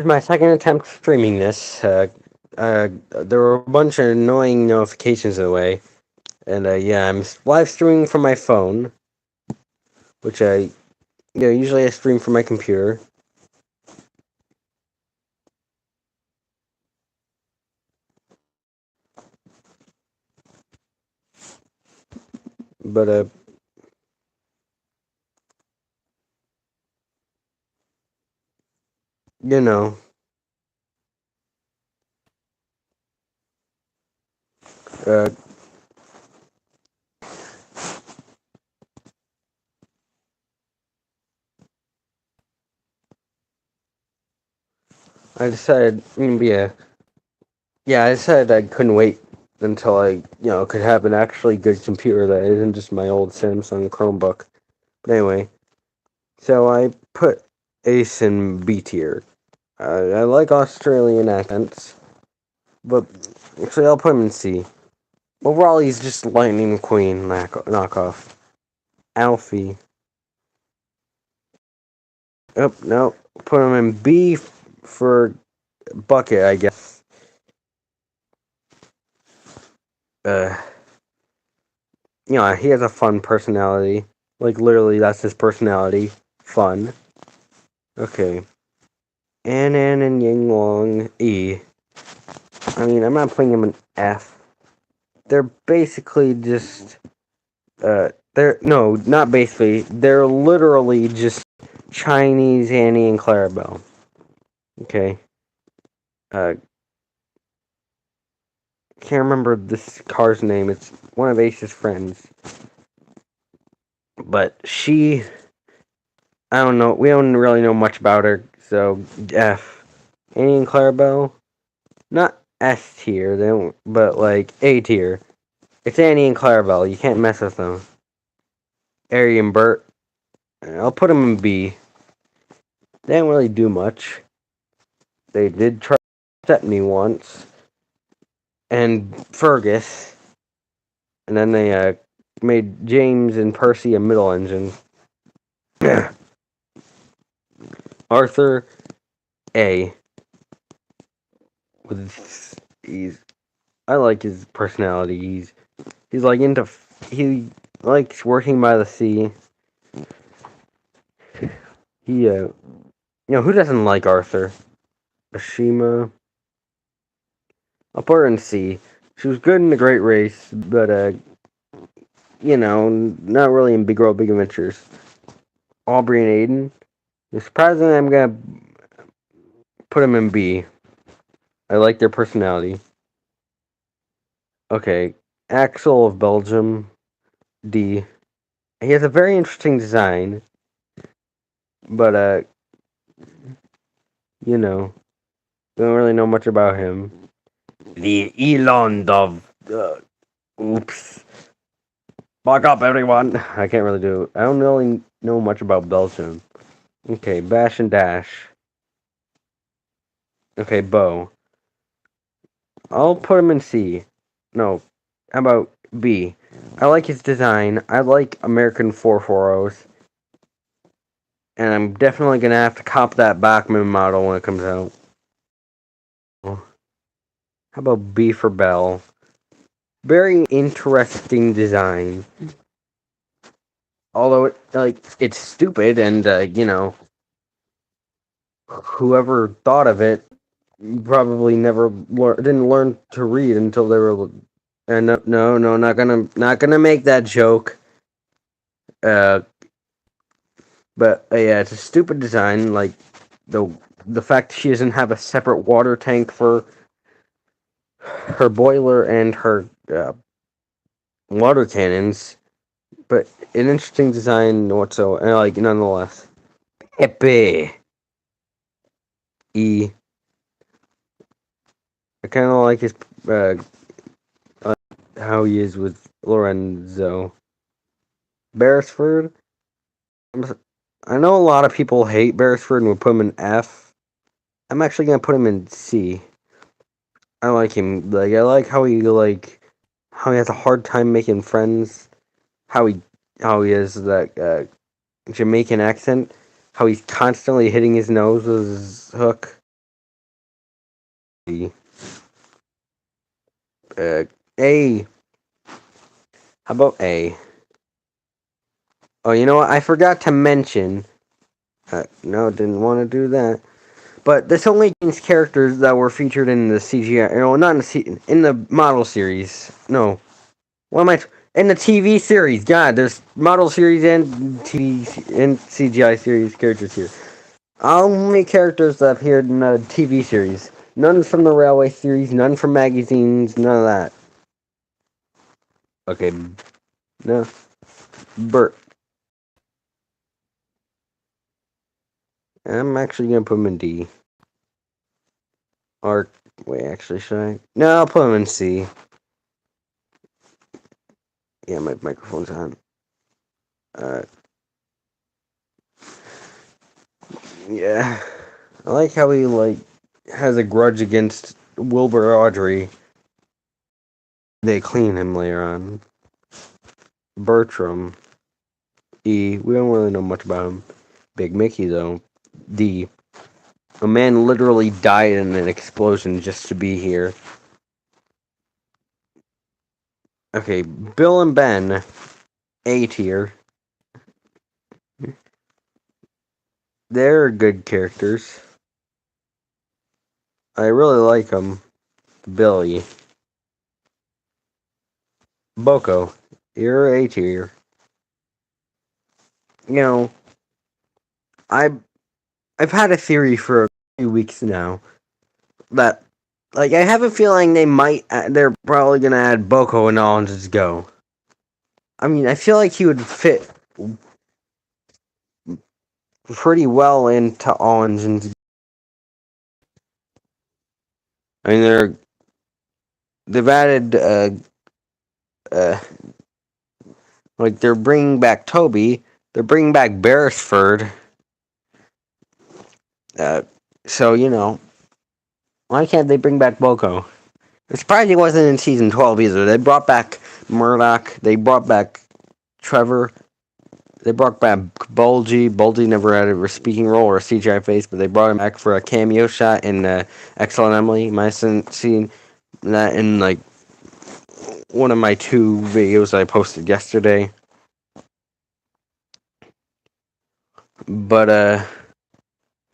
This is my second attempt streaming this. There were a bunch of annoying notifications in the way, and yeah, I'm live streaming from my phone, which usually I stream from my computer. But you know, uh, I decided, I decided I couldn't wait until I could have an actually good computer that isn't just my old Samsung Chromebook. But anyway, so I put Ace in B tier. I like Australian accents, but actually I'll put him in C. Overall, he's just Lightning McQueen knockoff. Alfie. Oh, no. Put him in B for Bucket, I guess. Uh, he has a fun personality. Like, literally, that's his personality. Fun. Okay. Anan and Ying Long, E. I mean, I'm not putting him in F. They're basically just, no, not basically. They're literally just Chinese Annie and Clarabelle. Okay. Can't remember this car's name. It's one of Ace's friends. But I don't know. We don't really know much about her. So, F. Annie and Clarabelle, not S tier, but like A tier. It's Annie and Clarabelle. You can't mess with them. Ari and Bert, I'll put them in B. They didn't really do much. They did try to set me once. And Fergus. And then they made James and Percy a middle engine. Arthur, A. I like his personality. He's like he likes working by the sea. Who doesn't like Arthur? Ashima. I'll put her in C. She was good in the Great Race, but not really in Big Girl Big Adventures. Aubrey and Aiden. Surprisingly, I'm gonna put them in B. I like their personality. Okay, Axel of Belgium, D. He has a very interesting design, but don't really know much about him. The Eland of oops. Fuck up, everyone. I can't really do it. I don't really know much about Belgium. Okay, Bash and Dash. Okay, Bo. I'll put him in C. No, how about B? I like his design. I like American 440s. And I'm definitely going to have to cop that Bachman model when it comes out. How about B for Bell? Very interesting design. Although it's stupid and whoever thought of it probably never didn't learn to read until they were. And no, not gonna make that joke. Uh, but yeah, it's a stupid design. Like the fact she doesn't have a separate water tank for her boiler and her water cannons, but an interesting design whatsoever. Like nonetheless, Epe E. I kind of like his how he is with Lorenzo. Beresford. I know a lot of people hate Beresford and would put him in F. I'm actually gonna put him in C. I like him. I like how he has a hard time making friends. How he has that Jamaican accent. How he's constantly hitting his nose with his hook. A. How about A? Oh, you know what? I forgot to mention. No, didn't want to do that. But this only contains characters that were featured in the CGI. No, not in the model series. No, what am I? In the TV series. God, there's model series and TV and CGI series characters here. Only characters that appeared in the TV series. None from the Railway series. None from magazines. None of that. Okay, no. Bert. I'm actually gonna put him in D. Or wait, actually, should I? No, I'll put him in C. Yeah, my microphone's on. Uh, yeah, I like how he has a grudge against Wilbur Audrey. They clean him later on. Bertram. E. We don't really know much about him. Big Mickey though. D. A man literally died in an explosion just to be here. Okay, Bill and Ben. A tier. They're good characters. I really like them. Billy. Boko. You're A tier. You know, I've had a theory for a few weeks now that, I have a feeling they're probably gonna add Boko and Orange's Go. I mean, I feel like he would fit pretty well into Orange and. I mean, they've added uh they're bringing back Toby, they're bringing back Beresford. So why can't they bring back Boko? I'm surprised he wasn't in season 12 either. They brought back Murdoch. They brought back Trevor. They brought back Bulgy. Bulgy never had a speaking role or a CGI face, but they brought him back for a cameo shot in Excellent Emily. My seen that in one of my 2 videos I posted yesterday. But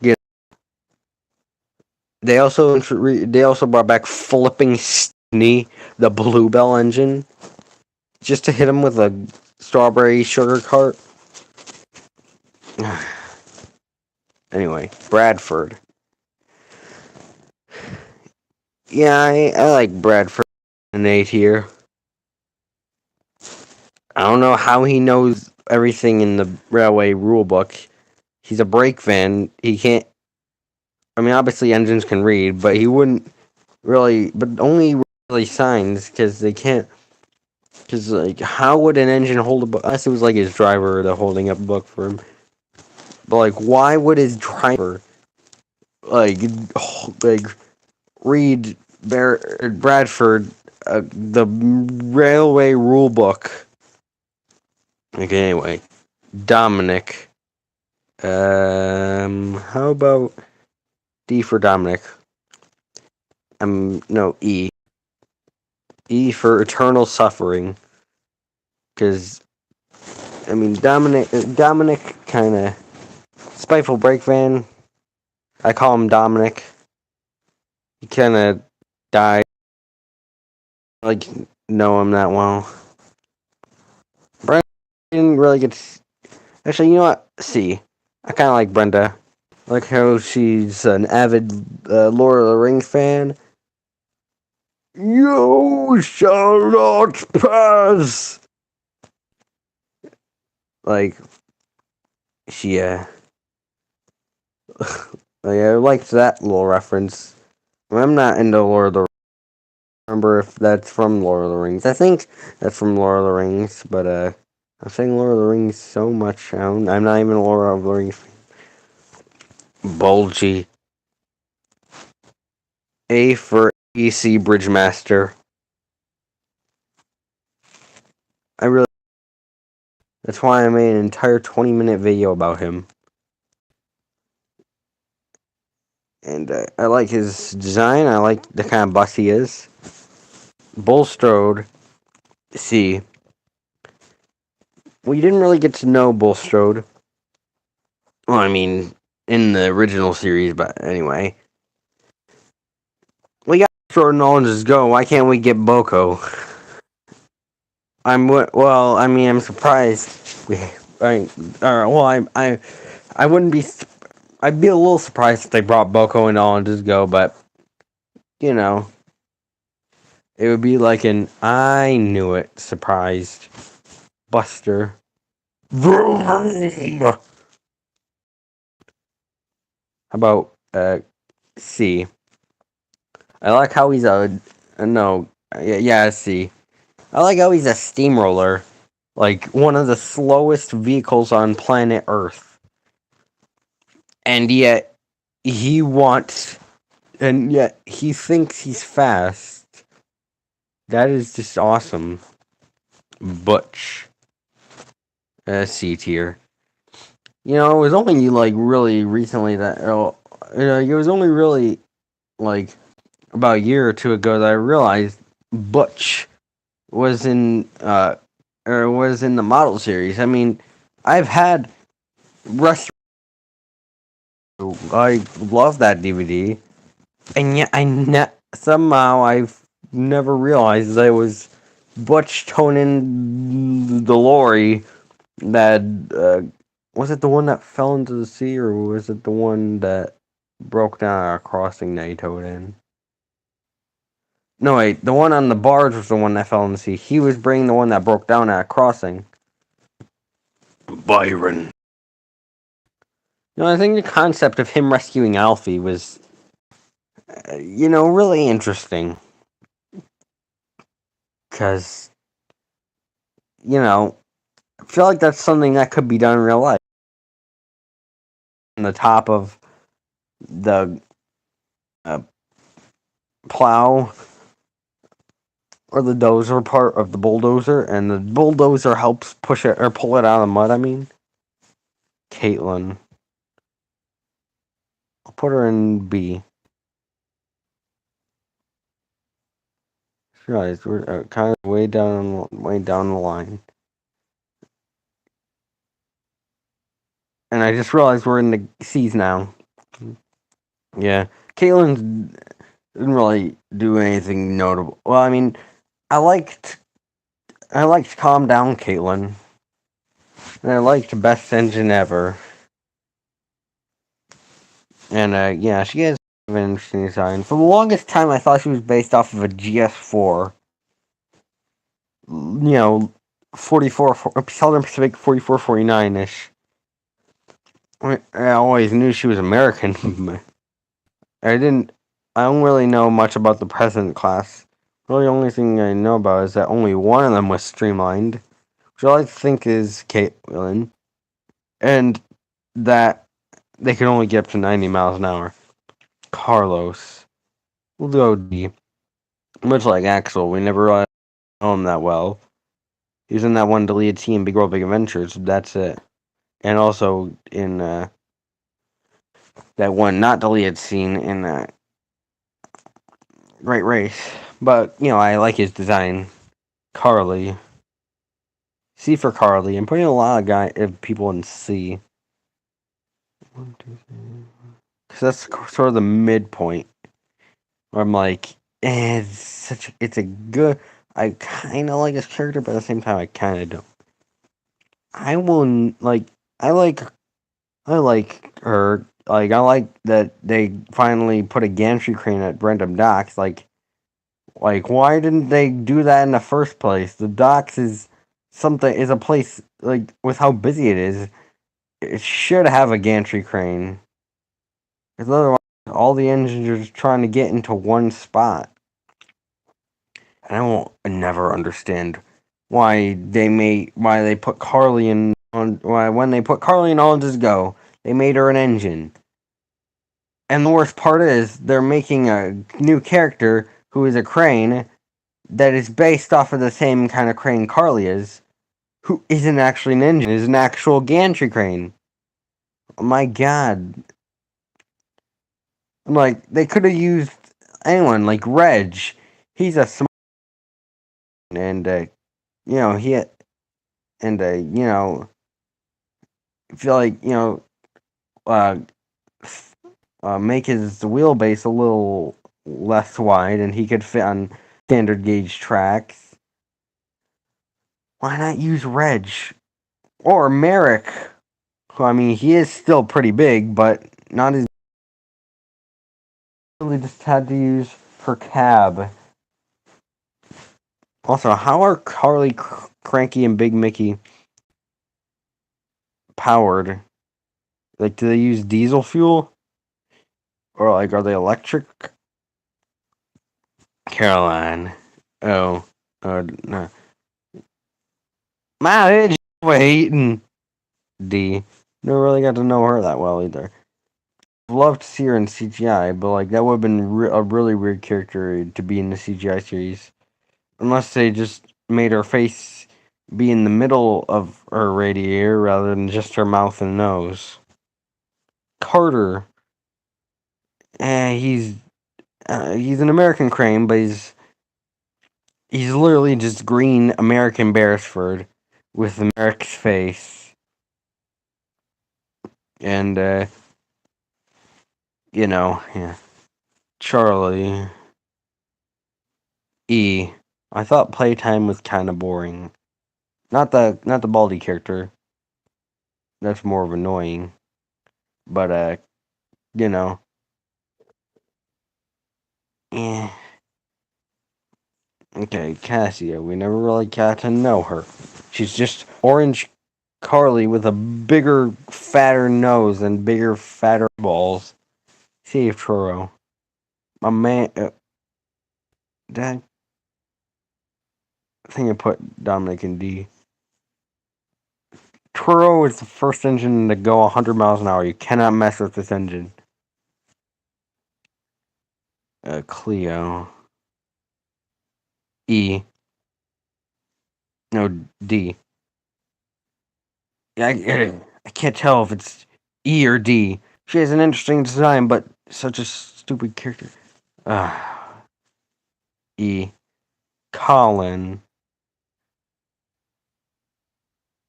yeah, they also brought back Flipping Sydney, the Bluebell engine, just to hit him with a strawberry sugar cart. Anyway, Bradford. Yeah, I like Bradford in A tier. I don't know how he knows everything in the railway rule book. He's a brake fan. He can't. I mean, obviously engines can read, but he wouldn't really. But only really signs because they can't. Because how would an engine hold a book? Unless it was his driver that holding up a book for him. But why would his driver like read Bradford the railway rule book? Okay, anyway, Dominic. How about D for Dominic? No, E. E for eternal suffering. Because I mean, Dominic kind of spiteful brake van. I call him Dominic. He kind of died. Know him that well. Brenda didn't really get. Actually, you know what? C. I kind of like Brenda. I like how she's an avid Lord of the Rings fan. You shall not pass. She I liked that little reference. I'm not into Lord of the Rings. Remember if that's from Lord of the Rings. I think that's from Lord of the Rings, but I'm saying Lord of the Rings so much. I'm not even a Lord of the Rings fan. Bulgy. A for EC Bridgemaster. That's why I made an entire 20-minute video about him. and I like his design. I like the kind of bus he is. Bulstrode, C. We didn't really get to know Bulstrode. Well, I mean, in the original series, but anyway. We got Bulstrode and all just go. Why can't we get Boko? I'm surprised. I wouldn't be. I'd be a little surprised if they brought Boko and all just go, but you know, it would be like an I knew it surprised Buster. How about C? I like how he's no, yeah, C. I like how he's a steamroller, like one of the slowest vehicles on planet Earth, and yet he wants, and yet he thinks he's fast. That is just awesome. Butch, C tier. You know, it was only like really recently that, it was only really like about a year or two ago that I realized Butch was was in the model series. I mean, I've had Rust. I love that DVD, and yet somehow I've never realized that it was Butch toning the lorry that was it the one that fell into the sea, or was it the one that broke down at a crossing that he towed in? No, wait, the one on the barge was the one that fell in the sea. He was bringing the one that broke down at a crossing. Byron. You know, I think the concept of him rescuing Alfie was, really interesting. Because, I feel like that's something that could be done in real life. On the top of the plow or the dozer part of the bulldozer, and the bulldozer helps push it or pull it out of the mud. I mean, Caitlin. I'll put her in B. I realized we're kind of way down the line, and I just realized we're in the C's now. Yeah, Caitlin didn't really do anything notable. Well, I mean, I liked Calm Down Caitlin, and I liked Best Engine Ever. And yeah, she has an interesting design. For the longest time, I thought she was based off of a GS4. 44, Southern Pacific 4449-ish. I always knew she was American. I don't really know much about the present class. Really, the only thing I know about is that only one of them was streamlined, which I think is Caitlin, and that they could only get up to 90 miles an hour. Carlos. We'll go D. Much like Axel, we never really know him that well. He was in that one deleted scene, Big World Big Adventures. That's it. And also in that one not deleted scene in Great Race. But, I like his design. Carly. C for Carly. I'm putting a lot of people in C. 1, 2, 3. Because that's sort of the midpoint. Where I'm like, it's a good. I kind of like his character, but at the same time, I kind of don't. I like her. Like, I like that they finally put a gantry crane at Brendam Docks. Like, why didn't they do that in the first place? The docks is a place, like, with how busy it is, it should have a gantry crane. Because otherwise, all the engines are just trying to get into one spot. And I won't never understand why they put Carly in when they put Carly in All Just Go, they made her an engine. And the worst part is they're making a new character who is a crane that is based off of the same kind of crane Carly is, who isn't actually an engine, is an actual gantry crane. Oh my god. Like they could have used anyone like Reg. He's a smart and he and feel like uh, make his wheelbase a little less wide and he could fit on standard gauge tracks. Why not use Reg or Merrick? Who I mean, he is still pretty big, but not as really just had to use for cab. Also, how are Carly, Cranky, and Big Mickey powered? Like, do they use diesel fuel? Or, like, are they electric? Caroline. Oh. No. My age waiting. D. Never really got to know her that well either. Loved to see her in CGI, but, like, that would have been a really weird character to be in the CGI series. Unless they just made her face be in the middle of her radiator rather than just her mouth and nose. Carter. He's an American Crane, but he's literally just green American Beresford with America's face, and yeah. Charlie E. I thought playtime was kind of boring. Not the Baldy character. That's more of annoying, but you know, eh. Okay, Cassia. We never really got to know her. She's just orange Carly with a bigger, fatter nose and bigger, fatter balls. Save Toro. My man. Dad, I think I put Dominic in D. Toro is the first engine to go 100 miles an hour. You cannot mess with this engine. Cleo. E. No, D. I can't tell if it's E or D. She has an interesting design, but such a stupid character. E. Colin.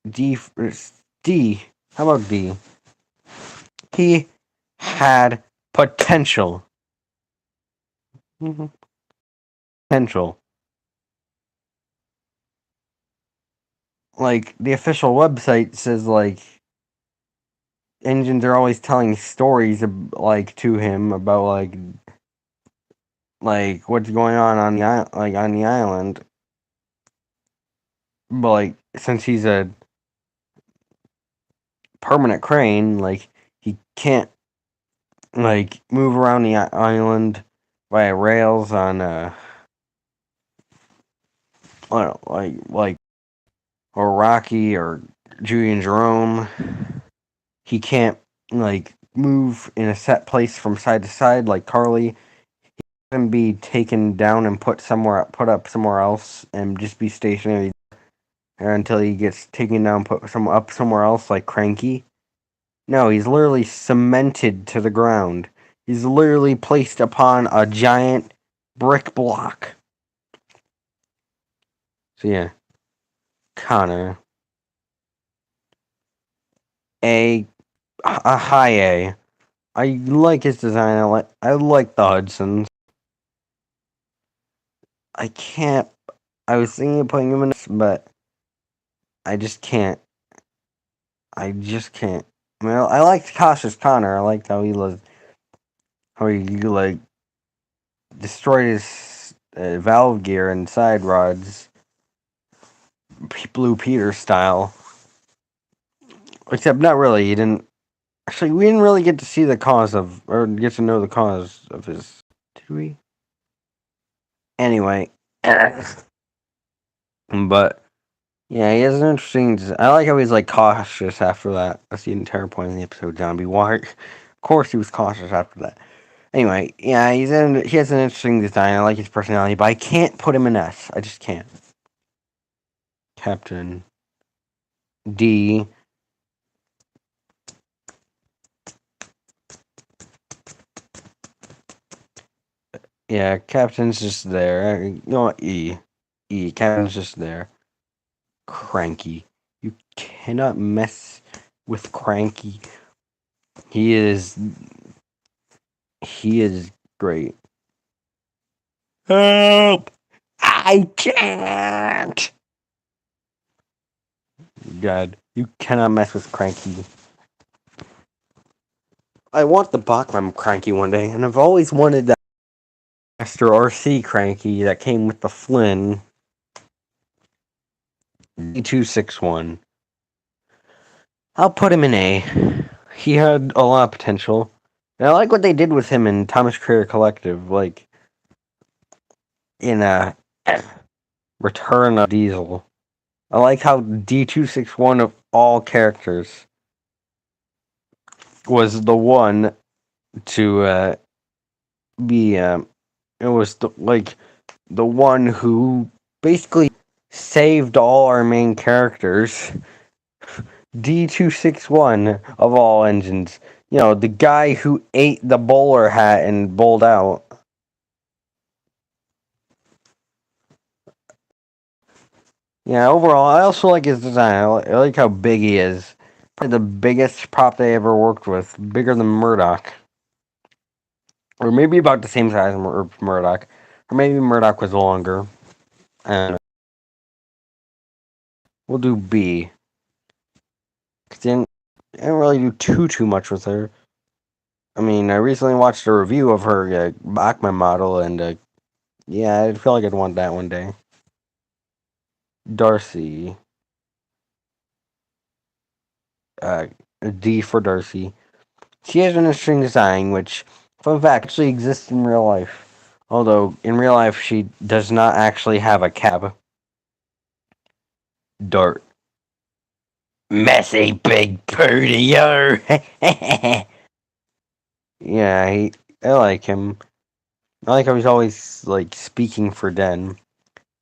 D. D. How about D? He had potential. Potential. Like, the official website says, like, engines are always telling stories, like, to him about, like what's going on the on the island. But, like, since he's a permanent crane, like, he can't, like, move around the island via rails on, like, or Rocky or Julian Jerome. He can't, like, move in a set place from side to side like Carly. He can be taken down and put up somewhere else and just be stationary until he gets taken down, put up somewhere else like Cranky. No, he's literally cemented to the ground. He's literally placed upon a giant brick block. So yeah, Connor. A high A. I like his design. I like the Hudsons. I can't. I was thinking of putting him in this, but I just can't. I just can't. I mean, I liked Cautious Connor. I liked how he like destroyed his valve gear and side rods, Blue Peter style. Except not really. He didn't. Actually, we didn't really get to see the cause of, or get to know the cause of his. Did we? Anyway, but yeah, he has an interesting. I like how he's like cautious after that. That's the entire point of the episode. Zombie Why? Of course, he was cautious after that. Anyway, yeah, he has an interesting design. I like his personality, but I can't put him in S. I just can't. Captain D. Yeah, Captain's just there. You know what? Captain's just there. Cranky. You cannot mess with Cranky. He is. He is great. Help! I can't! God, you cannot mess with Cranky. I want the Bachman Cranky one day, and I've always wanted that Master RC Cranky that came with the Flynn D261. I'll put him in A. He had a lot of potential. And I like what they did with him in Thomas Creer Collective, like in Return of Diesel. I like how D261 of all characters was the one to be it was the one who basically saved all our main characters. D261 of all engines. You know, the guy who ate the bowler hat and bowled out. Yeah, overall, I also like his design. I like how big he is. Probably the biggest prop they ever worked with. Bigger than Murdoch. Or maybe about the same size as Murdoch. Or maybe Murdoch was longer. And we'll do B. Didn't really do too much with her. I mean, I recently watched a review of her Bachmann model, and yeah, I feel like I'd want that one day. Darcy. Uh, D for Darcy. She has an interesting design, which, fun fact, actually exists in real life. Although, in real life, she does not actually have a cab. Dart. Messy big pooty-o! Yeah, I like him. I like how he's always, like, speaking for Den.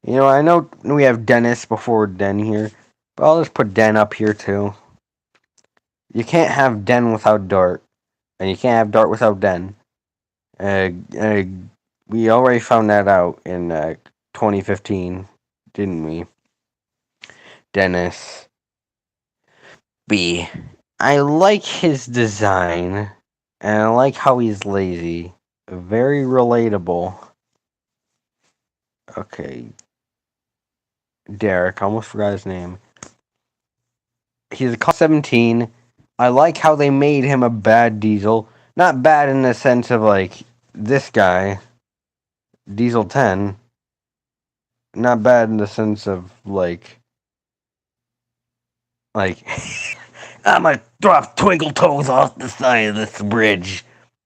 You know, I know we have Dennis before Den here, but I'll just put Den up here, too. You can't have Den without Dart, and you can't have Dart without Den. We already found that out in 2015, didn't we? Dennis. B. I like his design, and I like how he's lazy. Very relatable. Okay. Derek, I almost forgot his name. He's a class 17. I like how they made him a bad diesel. Not bad in the sense of, like, this guy, Diesel 10. Not bad in the sense of, like, I'm gonna drop Twinkle Toes off the side of this bridge.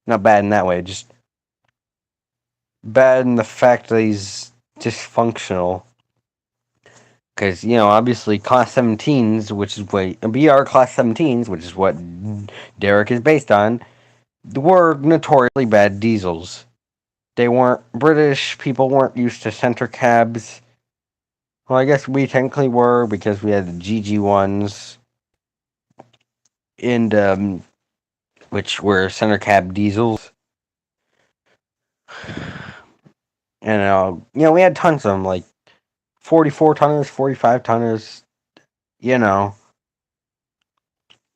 Not bad in that way, just bad in the fact that he's dysfunctional. Because, you know, obviously Class 17s, which is what BR Class 17s, which is what Derek is based on, were notoriously bad diesels. They weren't, British people weren't used to center cabs. Well, I guess we technically were because we had the GG1s, and which were center cab diesels. And, you know, we had tons of them, like 44 tonners, 45 tonners, you know.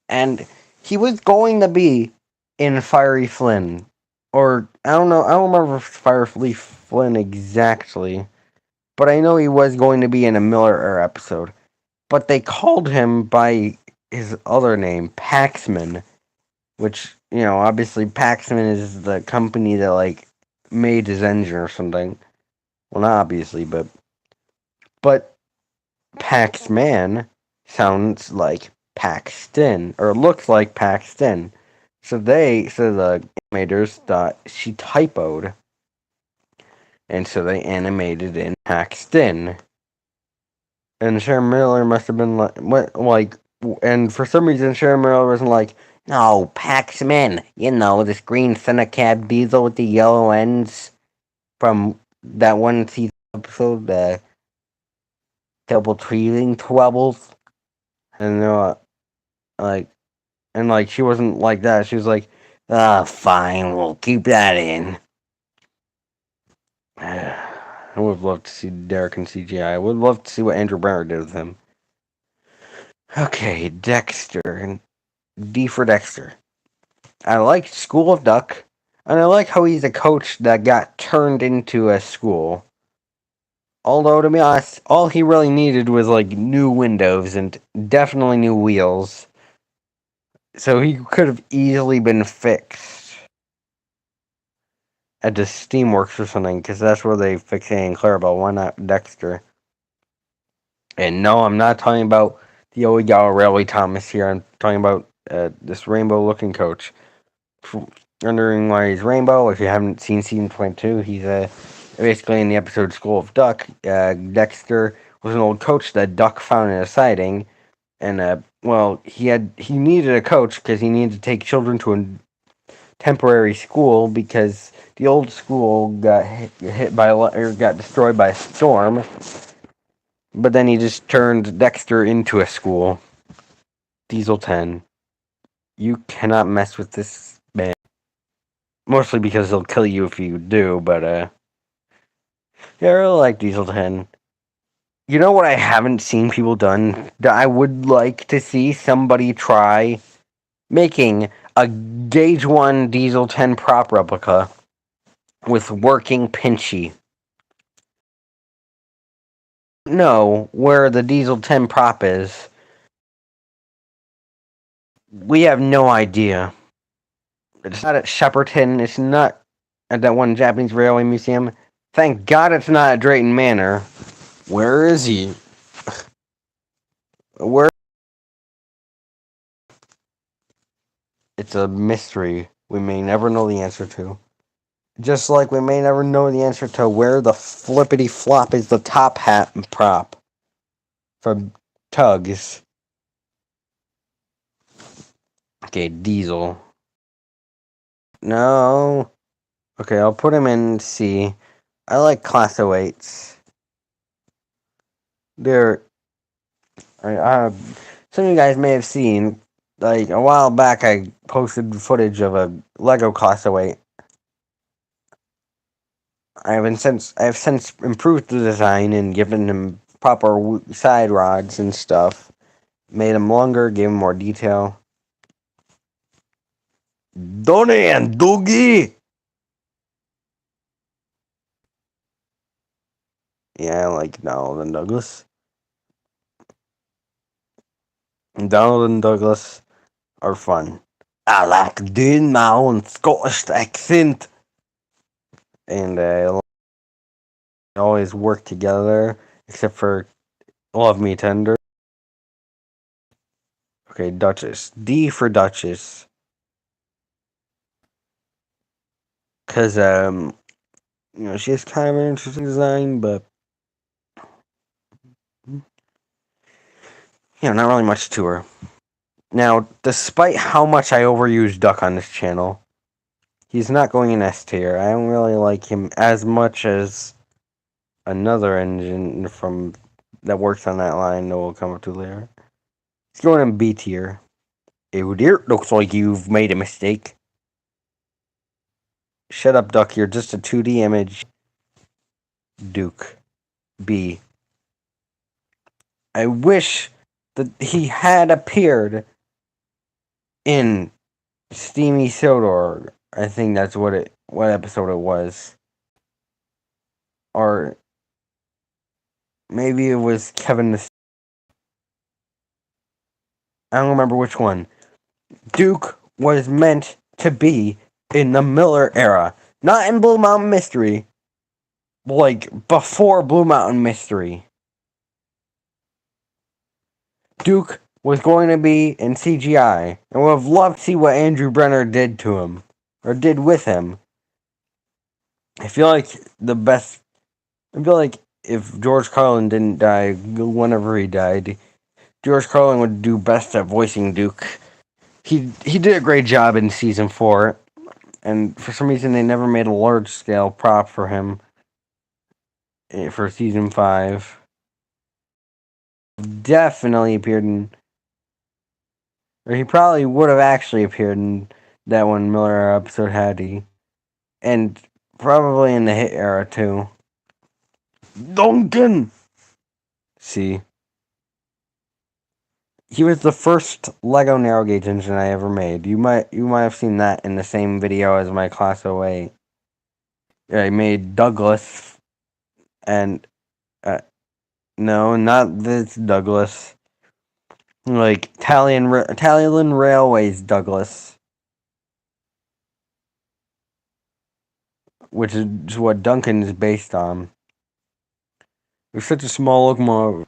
And he was going to be in Fiery Flynn. Or, I don't know, I don't remember Fiery Flynn exactly. But I know he was going to be in a Miller Air episode. But they called him by his other name, Paxman. Which, you know, obviously Paxman is the company that, like, made his engine or something. Well, not obviously, but Paxman sounds like Paxton, or looks like Paxton. So the animators thought she typoed, and so they animated in Paxton. And Sharon Miller must have been and for some reason Sharon Miller wasn't like, no, Paxman, you know, this green Cinecab diesel with the yellow ends from that one season episode, Double Treating Troubles. And like, she wasn't like that. She was like, fine, we'll keep that in. I would love to see Derek in CGI. I would love to see what Andrew Brenner did with him. Okay, Dexter. D for Dexter. I like School of Duck, and I like how he's a coach that got turned into a school. Although, to be honest, all he really needed was, like, new windows and definitely new wheels. So he could have easily been fixed at the Steamworks or something, because that's where they fix Anne Clarabelle. Why not Dexter? And no, I'm not talking about the Oigawa Railway Thomas here. I'm talking about this rainbow-looking coach. Wondering why he's rainbow. If you haven't seen season 22, he's basically in the episode School of Duck. Dexter was an old coach that Duck found in a siding, and he needed a coach because he needed to take children to a temporary school because the old school got got destroyed by a storm. But then he just turned Dexter into a school. Diesel 10. You cannot mess with this man. Mostly because he'll kill you if you do, but yeah, I really like Diesel 10. You know what I haven't seen people done that I would like to see somebody try? Making a Gauge 1 Diesel 10 prop replica with working Pinchy. Know where the Diesel 10 prop is. We have no idea. It's not at Shepperton. It's not at that one Japanese railway museum. Thank God it's not at Drayton Manor. Where is he? Where? It's a mystery we may never know the answer to. Just like we may never know the answer to where the flippity flop is the top hat prop from Tugs. Okay, Diesel. No. Okay, I'll put him in C. I like Class 08s. They're... some of you guys may have seen, like, a while back I posted footage of a Lego Class 08. I have since improved the design and given him proper side rods and stuff. Made him longer, gave him more detail. Donnie and Doogie! Yeah, I like Donald and Douglas. Donald and Douglas are fun. I like doing my own Scottish accent. And always work together, except for Love Me Tender. Okay, Duchess. D for Duchess. Because, she has kind of an interesting design, but not really much to her. Now, despite how much I overuse Duck on this channel, he's not going in S tier. I don't really like him as much as another engine from that works on that line that we'll come up to later. He's going in B tier. Oh dear, looks like you've made a mistake. Shut up, Duck, you're just a 2D image. Duke. B. I wish that he had appeared in Steamy Sodor. I think that's what episode it was. Or maybe it was Kevin the... I don't remember which one. Duke was meant to be in the Miller era. Not in Blue Mountain Mystery. Like, before Blue Mountain Mystery. Duke was going to be in CGI. And would have loved to see what Andrew Brenner did to him. Or did with him. I feel like if George Carlin didn't die, whenever he died, George Carlin would do best at voicing Duke. He did a great job in season 4, and for some reason they never made a large scale prop for him for season 5. Definitely appeared in, or he probably would have actually appeared in that one Miller episode had he, and probably in the Hit era too. Duncan! See? He was the first Lego narrow gauge engine I ever made. You might have seen that in the same video as my Class 08. I made Douglas and no, not this Douglas. Like Italian Railways Douglas, which is what Duncan is based on. It's such a small locomotive.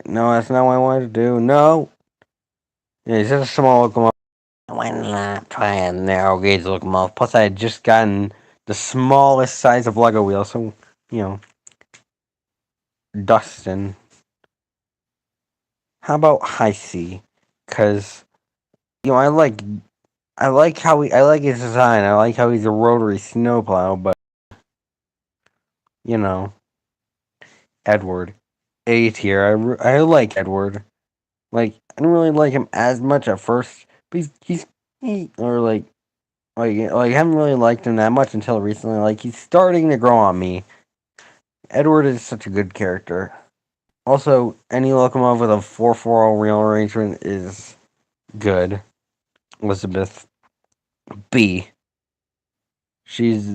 No, that's not what I wanted to do. No. Yeah, it's just a small locomotive. Why not try a narrow gauge locomotive? Plus, I had just gotten the smallest size of Lego wheel, so, Dustin. How about high C? Because, I like I like his design. I like how he's a rotary snowplow, but, Edward. A tier. I like Edward. Like, I didn't really like him as much at first, but I haven't really liked him that much until recently. Like, he's starting to grow on me. Edward is such a good character. Also, any locomotive with a 440 wheel arrangement is good. Elizabeth B. She's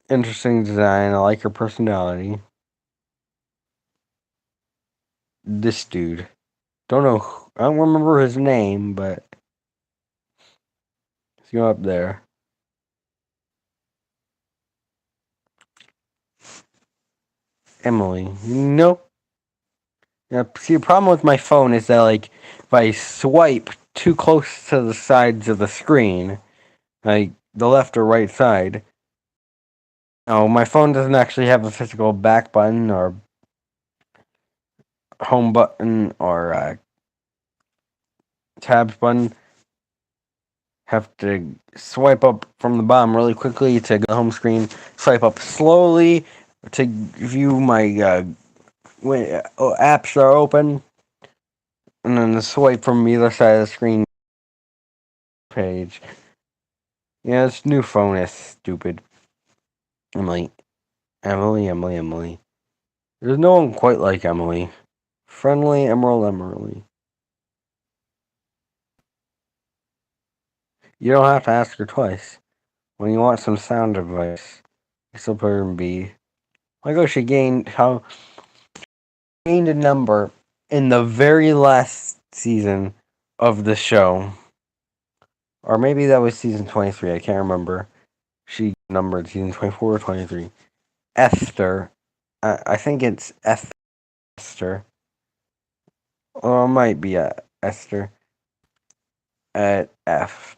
interesting design. I like her personality. This dude. Don't know. I don't remember his name, but let's go up there. Emily. Nope. Yeah, see, the problem with my phone is that, like, if I swipe too close to the sides of the screen, like the left or right side, no, my phone doesn't actually have a physical back button or home button or tabs button. Have to swipe up from the bottom really quickly to go home screen. Swipe up slowly to view my apps are open, and then the swipe from either side of the screen page. Yeah, this new phone is stupid. Emily. There's no one quite like Emily. Friendly Emily. You don't have to ask her twice. When you want some sound advice, you still put her in B. Like she gained a number in the very last season of the show. Or maybe that was season 23, I can't remember. She numbered season 24 or 23. Esther. I think it's Esther. Or it might be Esther. At F.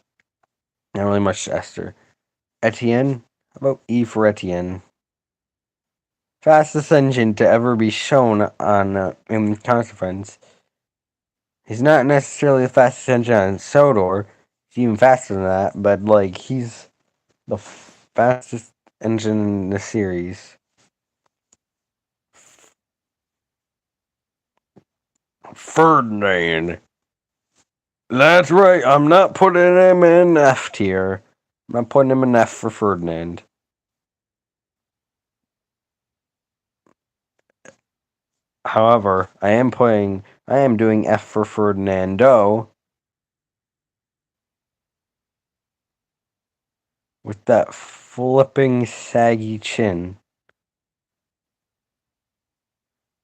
Not really much to Esther. Etienne? How about E for Etienne? Fastest engine to ever be shown on in Consequence. He's not necessarily the fastest engine on Sodor. He's even faster than that, but like he's the fastest engine in the series. Ferdinand. That's right. I'm not putting him in F tier. I'm not putting him in F for Ferdinand. However, I am doing F for Ferdinando with that flipping saggy chin.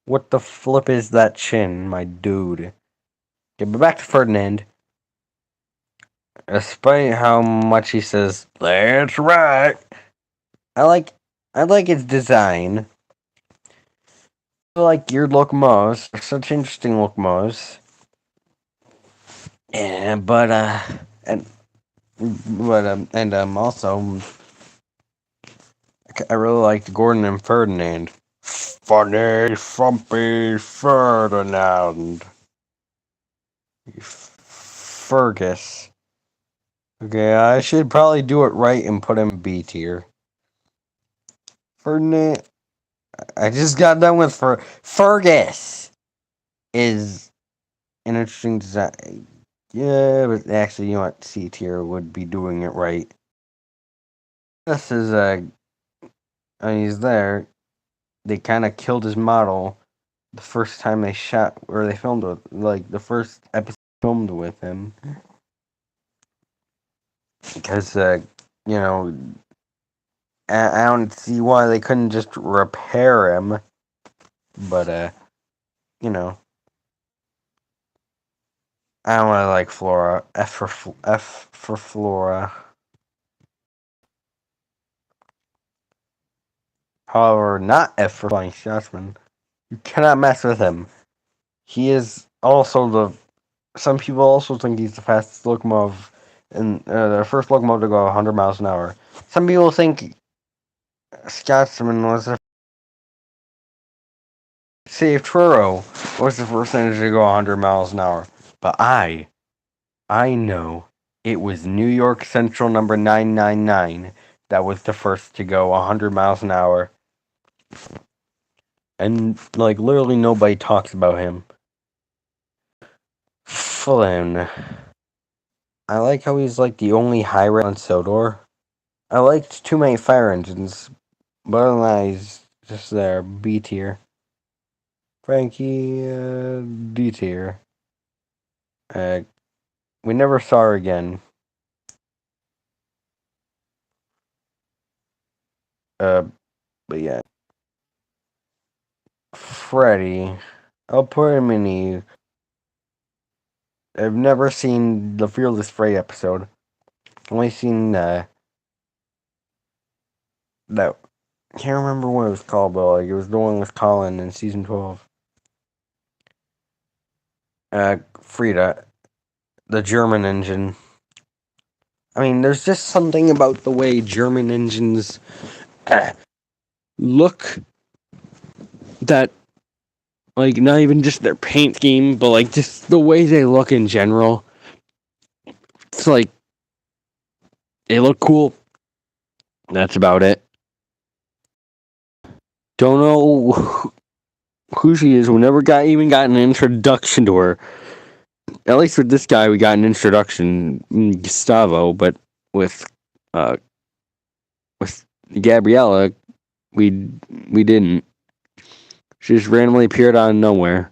What the flip is that chin, my dude? Okay, but back to Ferdinand. Despite how much he says, "That's right," I like his design. I like geared locomotives. They're such interesting locomotives. Yeah, also I really liked Gordon and Ferdinand. Funny, frumpy Ferdinand. Fergus. Okay, I should probably do it right and put him B tier. Ferdinand. I just got done with Fergus. Is an interesting design. Yeah, but actually, you know what? C tier would be doing it right. This is he's there. they kind of killed his model the first time they shot or they filmed with, like the first episode filmed with him, because you know, I don't see why they couldn't just repair him, but you know, I don't really like Flora. F for Flora. However, not F for Flying Scotsman. You cannot mess with him. He is also the. Some people also think he's the fastest locomotive, and the first locomotive to go 100 miles an hour. Some people think Scotsman was the. Save Truro was the first engine to go 100 miles an hour. But I know it was New York Central number 999 that was the first to go 100 miles an hour. And, like, literally nobody talks about him. Flynn. I like how he's, like, the only high rate on Sodor. I liked too many fire engines, but other than that, he's just there. B tier. Frankie, D tier. We never saw her again. But yeah. Freddy. I'll put him in E. I've never seen the Fearless Freddy episode. Only seen that. Can't remember what it was called, but like it was the one with Colin in season 12. Frida, the German engine. I mean, there's just something about the way German engines look that, like, not even just their paint scheme, but like just the way they look in general. It's like they look cool. That's about it. Don't know who she is. We never even got an introduction to her. At least with this guy, we got an introduction, Gustavo, but with Gabriella, we didn't. She just randomly appeared out of nowhere.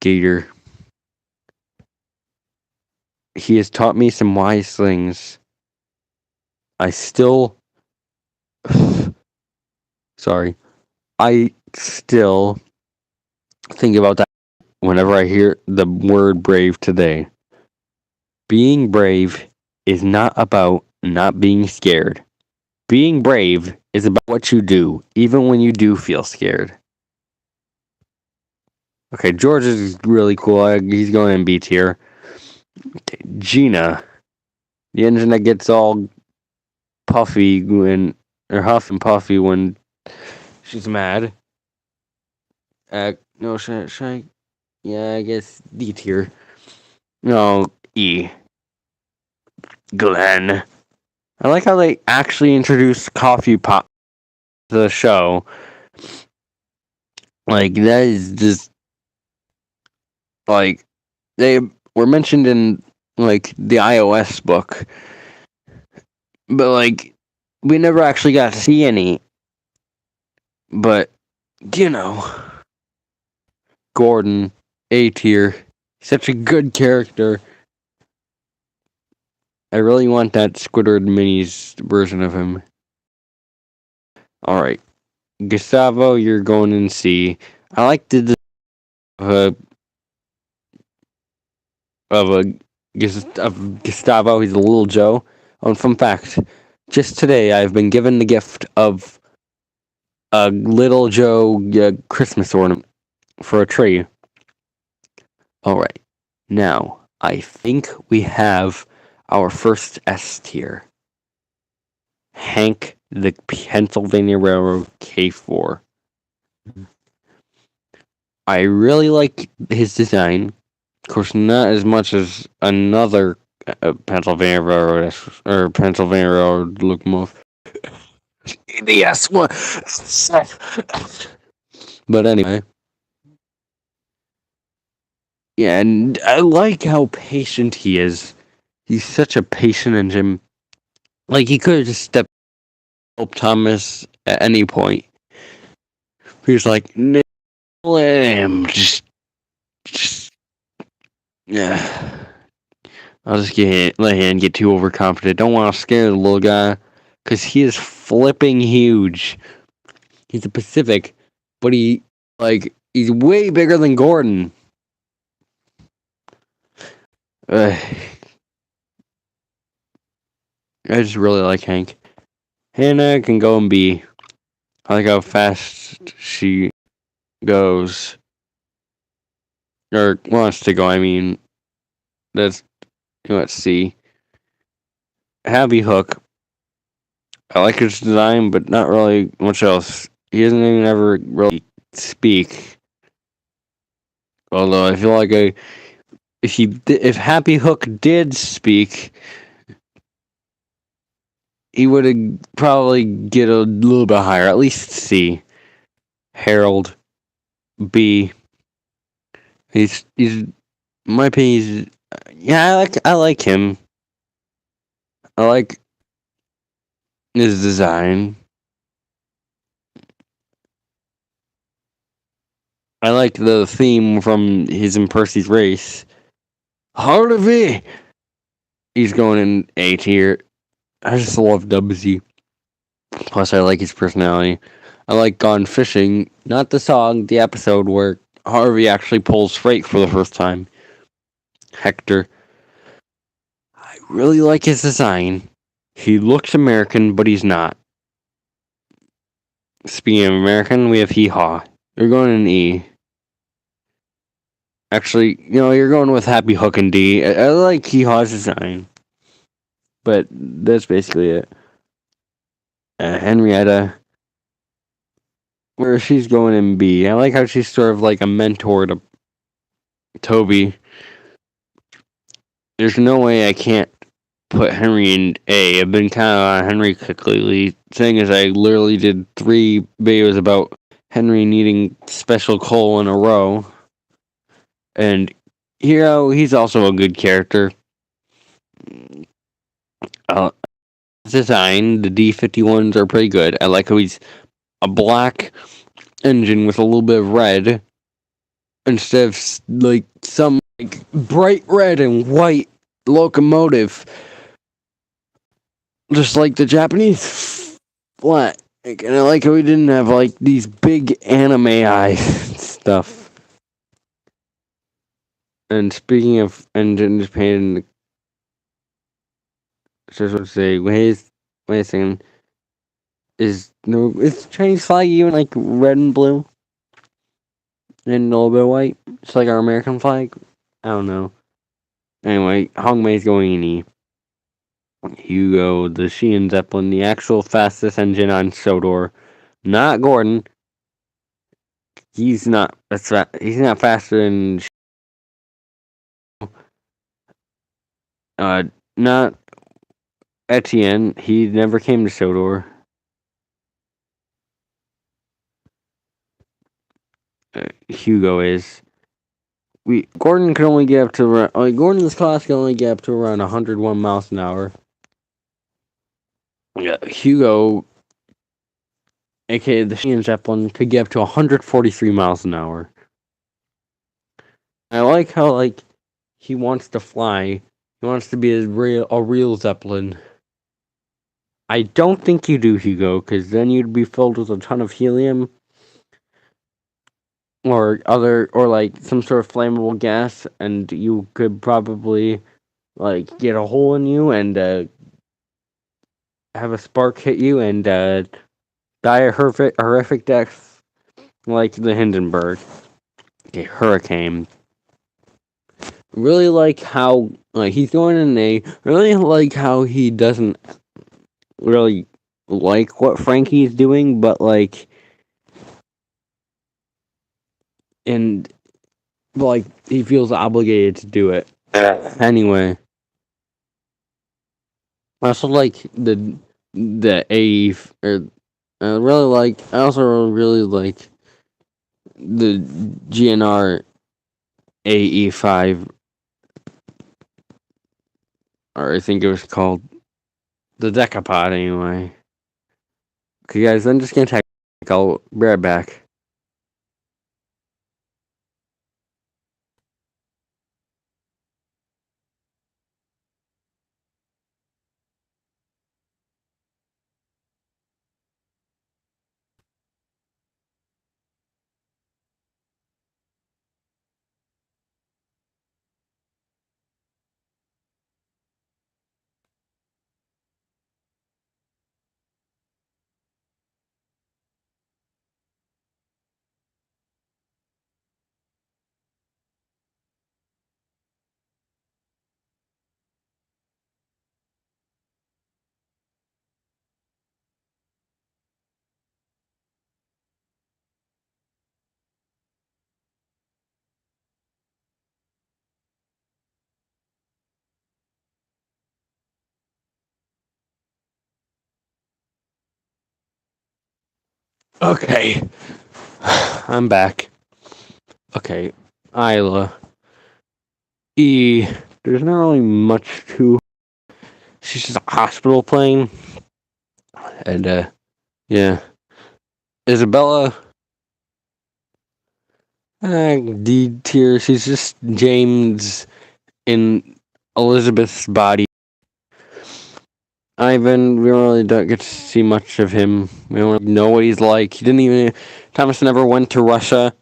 Gator. He has taught me some wise things. I still sorry. I still think about that whenever I hear the word brave today. Being brave is not about not being scared. Being brave is about what you do, even when you do feel scared. Okay, George is really cool. He's going in B tier. Okay, Gina, the engine that gets all puffy or huff and puffy when she's mad. No, should I? Yeah, I guess D tier. No, E. Glenn. I like how they actually introduced Coffee Pop to the show. Like, that is just, like, they were mentioned in, like, the iOS book. But, like, we never actually got to see any. But, you know. Gordon, A tier. Such a good character. I really want that Squidward Minis version of him. Alright. Gustavo, you're going in C. I like the of Gustavo. He's a little Joe. Fun fact: just today, I've been given the gift of a little Joe Christmas ornament for a tree. All right, now I think we have our first S tier. Hank, the Pennsylvania Railroad K4. I really like his design. Of course, not as much as another Pennsylvania Railroad or Pennsylvania Railroad locomotive. The S one. But anyway, yeah, and I like how patient he is. He's such a patient engine. Like, he could have just stepped help Thomas at any point. He's like, nail him. Just, yeah. I'll just let him get too overconfident. Don't want to scare the little guy. Because he is flipping huge. He's a Pacific. But he's way bigger than Gordon. I just really like Hank. Hannah can go and be. I like how fast she goes. Or wants to go, I mean. Let's see. Happy Hook. I like his design, but not really much else. He doesn't even ever really speak. Although I feel like if Happy Hook did speak, he would probably get a little bit higher, at least C. Harold, B. He's in my opinion. I like him. I like his design. I like the theme from his and Percy's race. Heart of it. He's going in A tier. I just love Dubsy. Plus, I like his personality. I like Gone Fishing, not the song, the episode where Harvey actually pulls freight for the first time. Hector. I really like his design. He looks American, but he's not. Speaking of American, we have Hee Haw. You're going in E. Actually, you're going with Happy Hook and D. I like Hee Haw's design. But that's basically it. Henrietta. Where she's going in B. I like how she's sort of like a mentor to Toby. There's no way I can't put Henry in A. I've been kind of on Henry kick lately, saying as I literally did 3 videos about Henry needing special coal in a row. And he's also a good character. Design, the D51s are pretty good. I like how he's a black engine with a little bit of red instead of some bright red and white locomotive, just like the Japanese flat. And I like how we didn't have these big anime eyes and stuff. And speaking of engine Japan, just want to say, wait a second. Is Chinese flag even red and blue? And a little bit of white? It's like our American flag? I don't know. Anyway, Hong Mei's going in E. Hugo, the Sheehan Zeppelin, the actual fastest engine on Sodor. Not Gordon. He's not he's not faster than not Etienne. He never came to Sodor. Hugo is. Gordon can only get up to Gordon's class can only get up to around 101 miles an hour. Yeah, Hugo, aka the Sheehan Zeppelin, could get up to 143 miles an hour. I like how he wants to fly. He wants to be a real Zeppelin. I don't think you do, Hugo, because then you'd be filled with a ton of helium or some sort of flammable gas, and you could probably get a hole in you and have a spark hit you and die a horrific death like the Hindenburg. Okay, hurricane. Really like how he's going in A. Really like how he doesn't really like what Frankie's doing, but he feels obligated to do it anyway. I also like the A. I also really like the GNR AE5, or I think it was called the Decapod anyway. Okay, guys, I'm just gonna I'll be right back. Okay, I'm back. Okay, Isla. E. There's not really much to. She's just a hospital plane, and yeah. Isabella. D tier. She's just James in Elizabeth's body. Ivan, we really don't get to see much of him. We don't know what he's like. He didn't even. Thomas never went to Russia,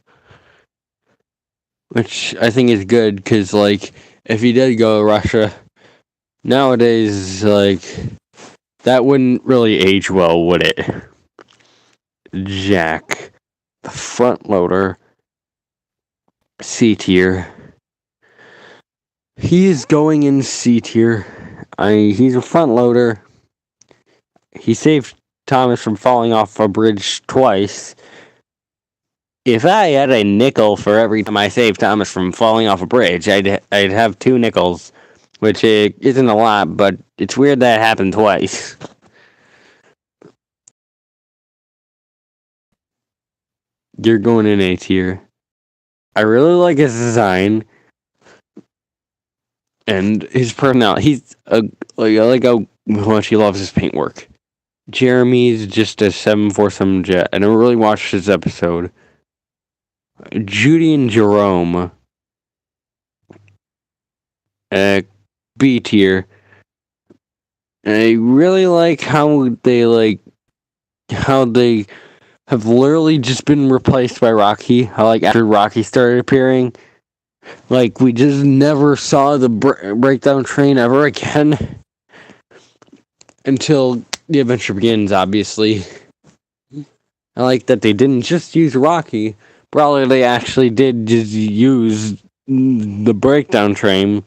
which I think is good because, like, if he did go to Russia nowadays, like, that wouldn't really age well, would it? Jack, the front loader, C tier. He is going in C tier. He's a front loader. He saved Thomas from falling off a bridge twice. If I had a nickel for every time I saved Thomas from falling off a bridge, I'd have 2 nickels, which isn't a lot, but it's weird that it happened twice. You're going in A tier. I really like his design and his personality. He's I like how much he loves his paintwork. Jeremy's just a 747 jet. I never really watched this episode. Judy and Jerome, B tier. I really like how they have literally just been replaced by Rocky. How, like, after Rocky started appearing, like, we just never saw the breakdown train ever again until the adventure begins. Obviously, I like that they didn't just use Rocky. Probably they actually did just use the breakdown train,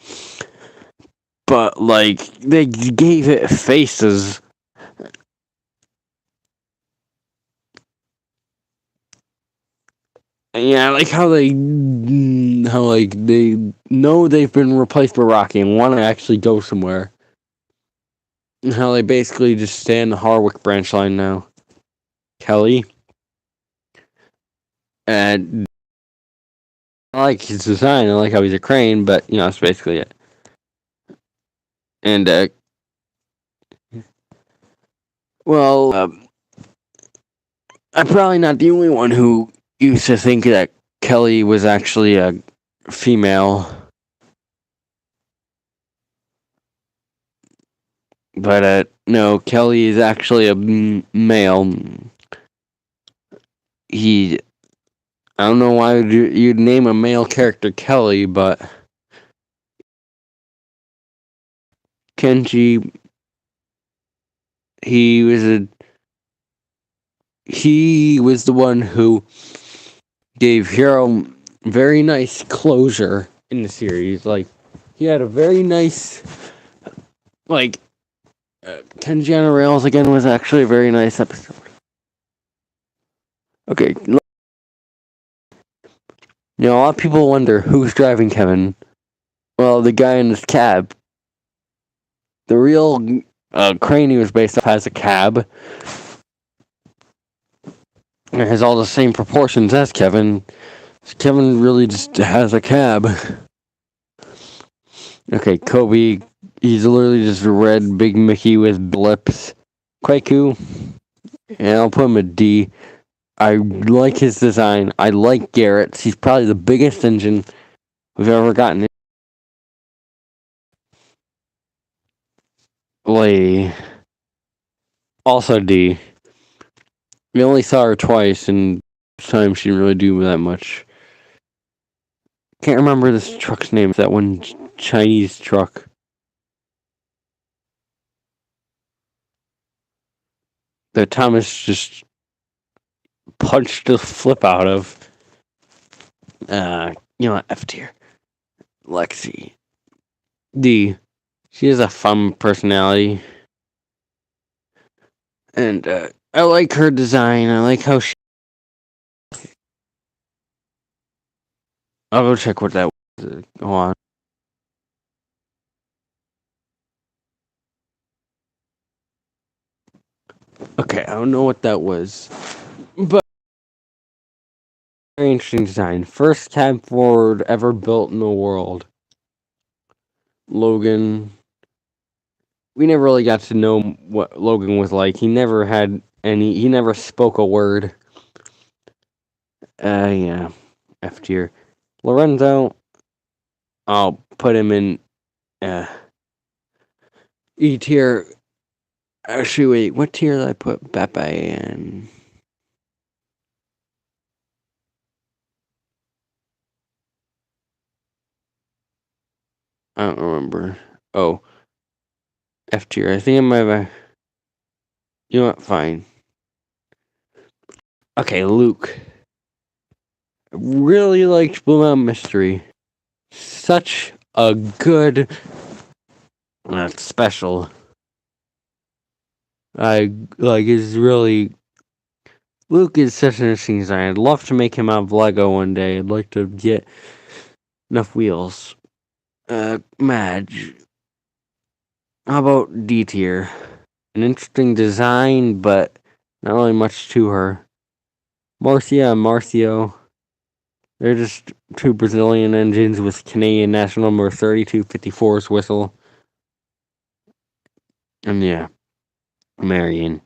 but, like, they gave it faces. Yeah, I like how they know they've been replaced by Rocky and want to actually go somewhere. And how they basically just stay in the Harwick branch line now. Kelly, and I like his design. I like how he's a crane, but that's basically it. And well, I'm probably not the only one who used to think that Kelly was actually a female. But no, Kelly is actually a male. I don't know why you'd name a male character Kelly, but Kenji, he was the one who gave Hiro very nice closure in the series. Like, he had a very nice, like, Kenji on the Rails again was actually a very nice episode. Okay, a lot of people wonder who's driving Kevin. Well, the guy in his cab. The real crane he was based off has a cab. It has all the same proportions as Kevin. Kevin really just has a cab. Okay, Kobe. He's literally just a red Big Mickey with lips. Quite cool. And I'll put him a D. I like his design. I like Garrett's. He's probably the biggest engine we've ever gotten. Lady. Also D. We only saw her twice, and this time she didn't really do that much. Can't remember this truck's name. That one Chinese truck. That Thomas just punched the flip out of. F tier. Lexi. D. She has a fun personality. And I like her design. I like how she. I'll go check what that was. Hold on. Okay, I don't know what that was. But Very interesting design. First cab Ford ever built in the world. Logan. We never really got to know what Logan was like. He never had any. He never spoke a word. Yeah, F tier. Lorenzo. I'll put him in E tier. Actually, wait. What tier did I put Pepe in? I don't remember. Oh, F tier. I think I might have. You know what? Fine. Okay, Luke. Really liked Blue Mountain Mystery. Such a good. That's special. I like. Is really. Luke is such an interesting design. I'd love to make him out of Lego one day. I'd like to get enough wheels. Madge. How about D tier? An interesting design, but not really much to her. Marcia and Marcio. They're just two Brazilian engines with Canadian national number 3254's whistle. And yeah, Marion.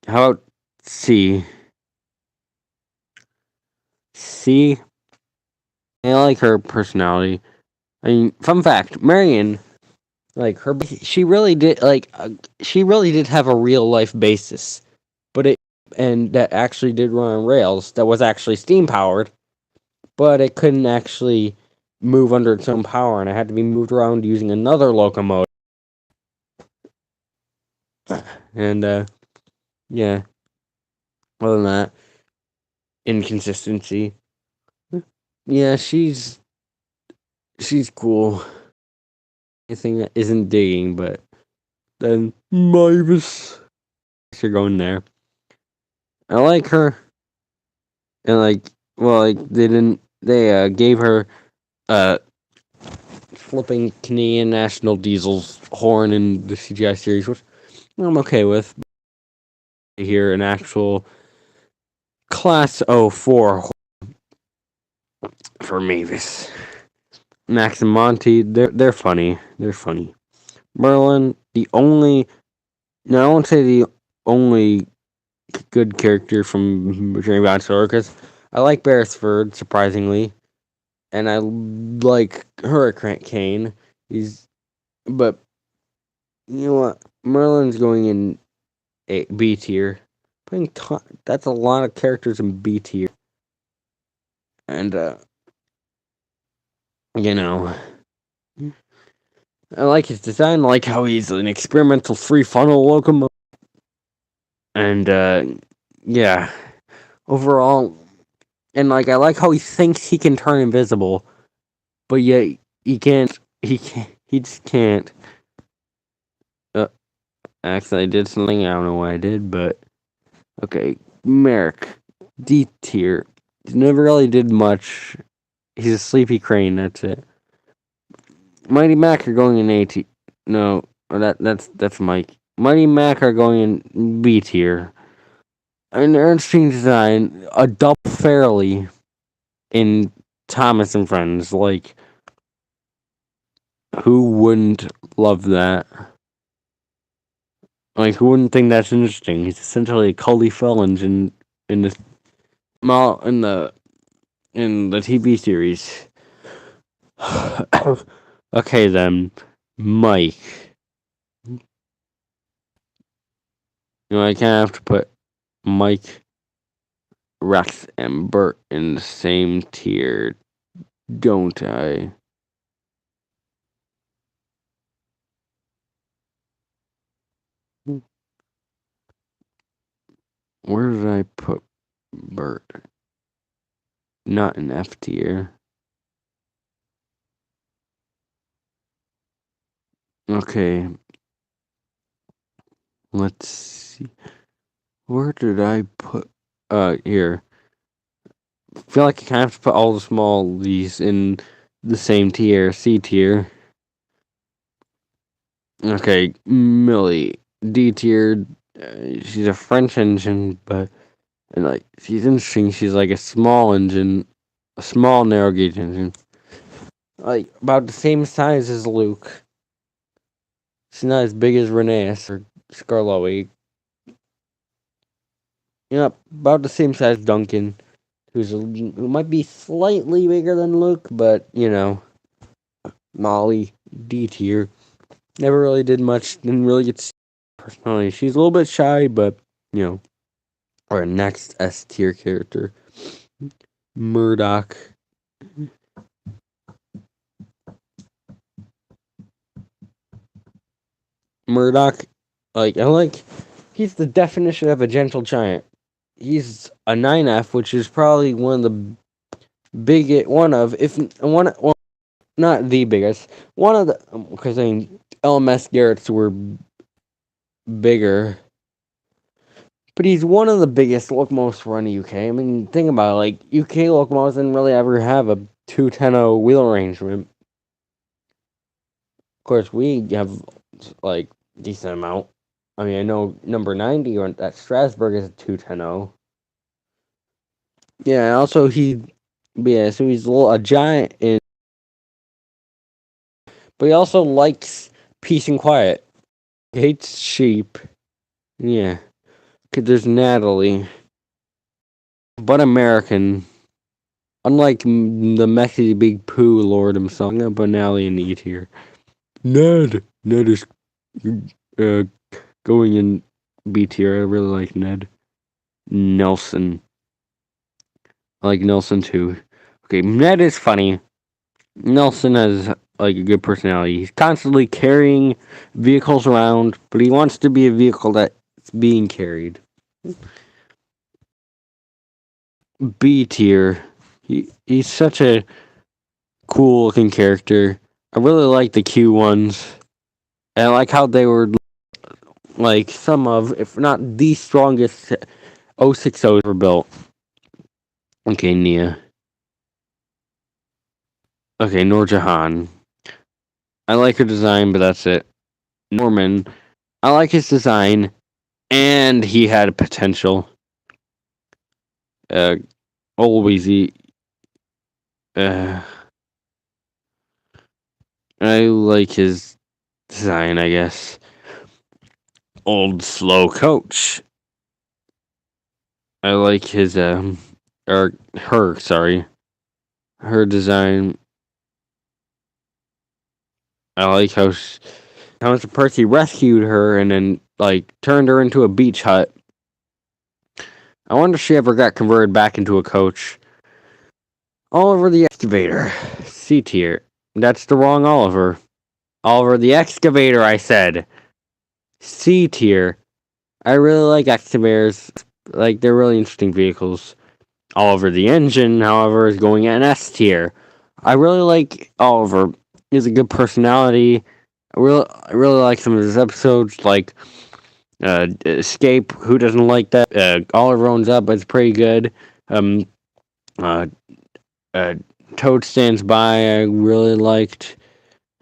How about C? C? I like her personality. I mean, fun fact, Marion, like her, she really did have a real life basis, but that actually did run on rails. That was actually steam powered, but it couldn't actually move under its own power, and it had to be moved around using another locomotive. And yeah, other than that, inconsistency. Yeah, she's cool. Anything that isn't digging, but then Mavis, you're going there. I like her, and they gave her flipping Canadian National Diesel's horn in the CGI series, which I'm okay with. Here, an actual Class 04 for Mavis. Max and Monty, they're funny. They're funny. Merlin, I won't say the only good character from Journey Beyond Circus. I like Beresford, surprisingly, and I like Hurricane. But you know what? Merlin's going in B tier. That's a lot of characters in B tier, and you know, I like his design. I like how he's an experimental free funnel locomotive, and yeah, overall, and like I like how he thinks he can turn invisible, but yet he can't. He can't. He just can't. Actually, I did something. I don't know what I did, but okay. Merrick, D tier. He never really did much. He's a sleepy crane. That's it. Mighty Mac are going in A tier. No, that's Mike. Mighty Mac are going in B tier. An interesting design. A double fairly in Thomas and Friends. Like, who wouldn't love that? Like, who wouldn't think that's interesting? He's essentially a Cully Felons in the in the TV series. Okay then, Mike. You know, I kind of have to put Mike, Rex, and Bert in the same tier, don't I? Where did I put Bert? Not in F tier. Okay. Let's see. Where did I put here? I feel like I kind of have to put all the small these in the same tier, C tier. Okay, Millie, D tier. She's a French engine, but And like she's interesting. She's like a small engine, a small narrow gauge engine, like about the same size as Luke. She's not as big as Reneus or Scarlowy. About the same size as Duncan, who might be slightly bigger than Luke, but Molly D tier. Never really did much. Didn't really get personality. She's a little bit shy, but our next S tier character, Murdoch. Murdoch, he's the definition of a gentle giant. He's a 9F, which is probably one of the well, not the biggest, one of the, because LMS Garrett's were bigger, but he's one of the biggest locomotives run in UK. I mean, think about it, UK locomotives didn't really ever have a 210 wheel arrangement. Of course, we have decent amount. I mean, I know number 90 at Strasbourg is a 210. Yeah, also so he's a giant, but he also likes peace and quiet. He hates sheep. Yeah, cause there's Natalie, but American. Unlike the messy big poo lord himself, I'm gonna put Natalie in E tier. Ned is going in B tier. I really like Ned. Nelson. I like Nelson too. Okay, Ned is funny. Nelson has a good personality. He's constantly carrying vehicles around, but he wants to be a vehicle that's being carried. B tier. He's such a cool looking character. I really like the Q ones. And I like how they were some of, if not the strongest 060s ever built. Okay, Nia. Okay, Noor Jahan. I like her design, but that's it. Norman. I like his design, and he had potential. Always I like his design, I guess. Old slow coach. I like his or her, sorry. Her design. I like how Mr. Percy rescued her and then turned her into a beach hut. I wonder if she ever got converted back into a coach. Oliver the Excavator. C tier. That's the wrong Oliver. Oliver the Excavator, I said. C tier. I really like excavators. They're really interesting vehicles. Oliver the Engine, however, is going at an S tier. I really like Oliver. He has a good personality. I really like some of his episodes, like Escape. Who doesn't like that? Oliver Owns Up. It's pretty good. Toad Stands By. I really liked.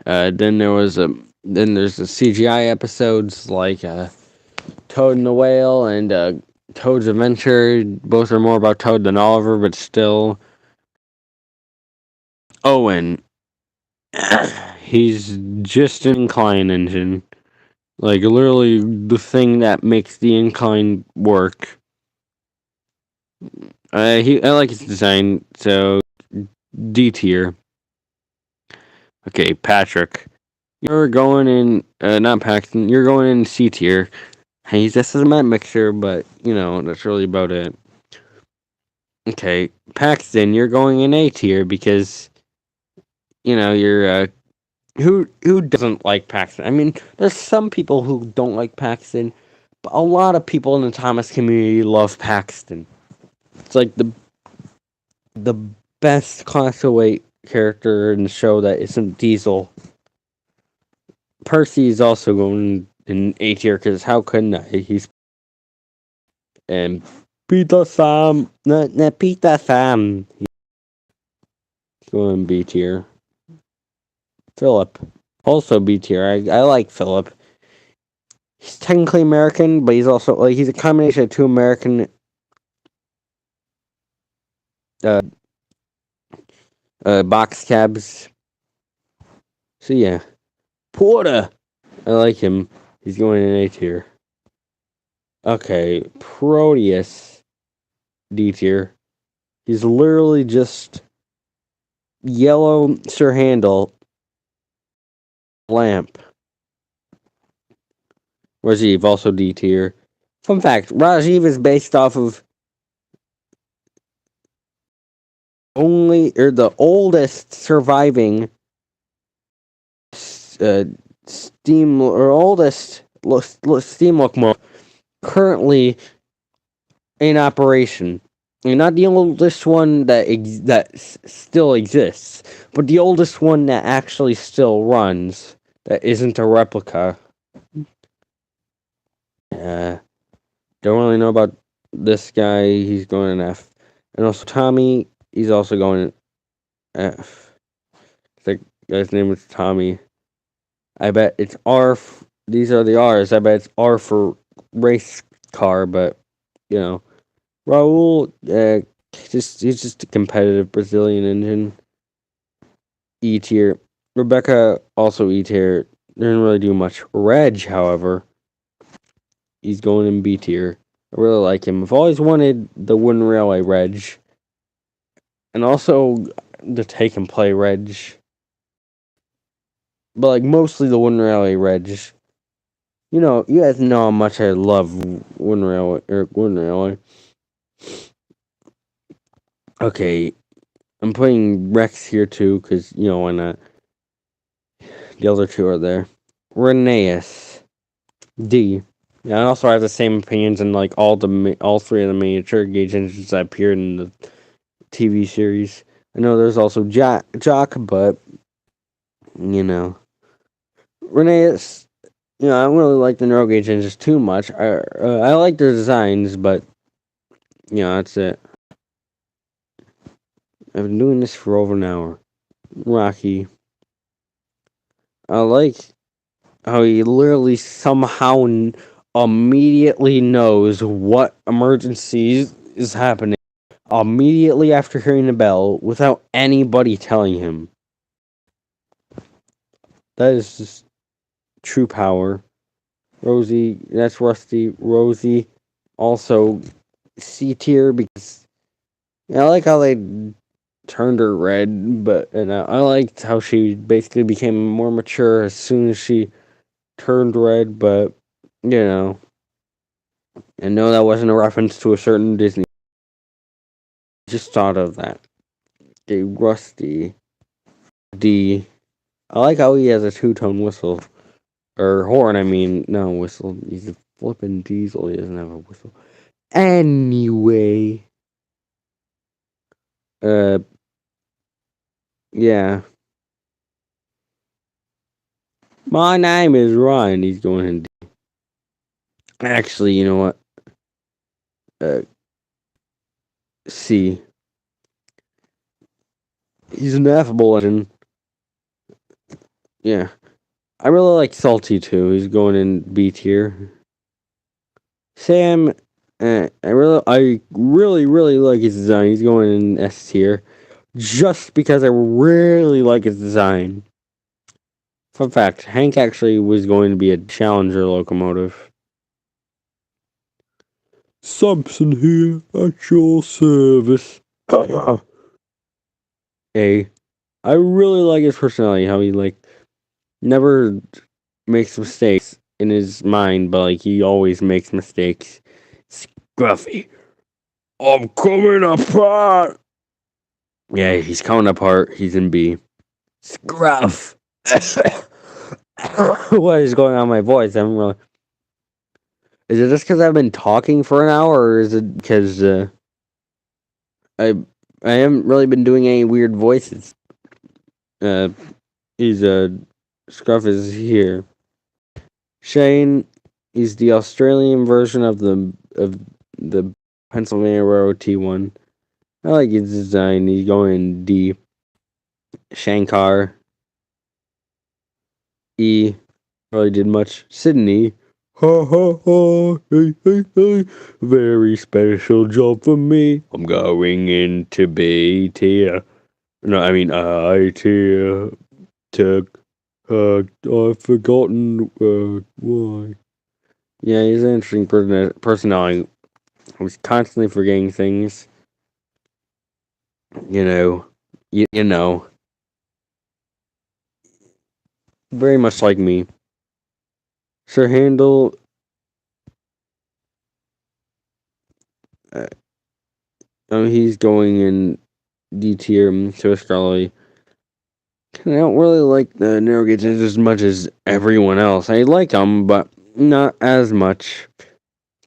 Then there's the CGI episodes like Toad and the Whale and Toad's Adventure. Both are more about Toad than Oliver, but still. Owen. He's just an incline engine. Literally the thing that makes the incline work. I like his design, so D tier. Okay, Patrick. You're going in, not Paxton, you're going in C tier. He's just a cement mixer, but, that's really about it. Okay, Paxton, you're going in A tier because, you're, who doesn't like Paxton? I mean, there's some people who don't like Paxton, but a lot of people in the Thomas community love Paxton. It's like the best class of weight character in the show that isn't Diesel. Percy is also going in A tier because how couldn't I? He's and Peter Sam, not Peter Sam. He's going B tier. Philip, also B tier. I like Philip. He's technically American, but he's also he's a combination of two American uh, box cabs. So yeah, Porter. I like him. He's going in A tier. Okay, Proteus, D tier. He's literally just yellow Sir Handle lamp. Rajiv, also D tier. Fun fact, Rajiv is based off of the oldest surviving steam or oldest steam locomotive currently in operation. And not the oldest one that still exists, but the oldest one that actually still runs. That isn't a replica. Don't really know about this guy. He's going in F. And also Tommy, he's also going in F. The guy's name is Tommy. I bet it's R. These are the R's. I bet it's R for race car, but you know, Raul, he's just a competitive Brazilian engine. E tier. Rebecca, also E tier. Didn't really do much. Reg, however, he's going in B tier. I really like him. I've always wanted the Wooden Railway Reg. And also the Take and Play Reg. But like mostly the Wooden Railway Reg. You know, you guys know how much I love Wooden Railway. Okay, I'm putting Rex here too, because, you know, why not? The other two are there. Rheneas, D. Yeah, I also have the same opinions in like all three of the miniature gauge engines that appeared in the TV series. I know there's also Jock, but you know, Rheneas. You know, I don't really like the narrow gauge engines too much. I like their designs, but you know, that's it. I've been doing this for over an hour. Rocky. I like how he literally somehow immediately knows what emergency is happening immediately after hearing the bell without anybody telling him. That is just true power. Rosie, that's Rusty. Rosie, also C tier because I like how they turned her red, and I liked how she basically became more mature as soon as she turned red, but you know, I know that wasn't a reference to a certain Disney. Just thought of that. Okay, Rusty D. I like how he has a two-tone whistle or horn. I mean, no whistle. He's a flippin' diesel. He doesn't have a whistle. Anyway, yeah. My name is Ryan. He's going in D. Actually, you know what? C. He's an affable engine. Yeah. I really like Salty too. He's going in B tier. Sam, I really like his design. He's going in S tier. Just because I really like his design. Fun fact, Hank actually was going to be a Challenger locomotive. Samson here at your service. A. I really like his personality, how he like never makes mistakes in his mind, but like he always makes mistakes. Scruffy. I'm coming apart. Yeah, he's coming apart. He's in B. Scruff. What is going on with my voice? I'm really. Is it just because I've been talking for an hour, or is it because I haven't really been doing any weird voices? He's Scruff is here. Shane, he's the Australian version of the Pennsylvania Railroad T1. I like his design. He's going D. Shankar. E. Really did much. Sydney. Ha ha ha, hey hey hey, very special job for me. I'm going into B tier. No, I mean I tier. Tech. I've forgotten why. Yeah, he's an interesting personality. He's constantly forgetting things. You know, you know, very much like me. Sir Handel, uh, he's going in D tier, so Scully. I don't really like the Narragates as much as everyone else. I like them, but not as much.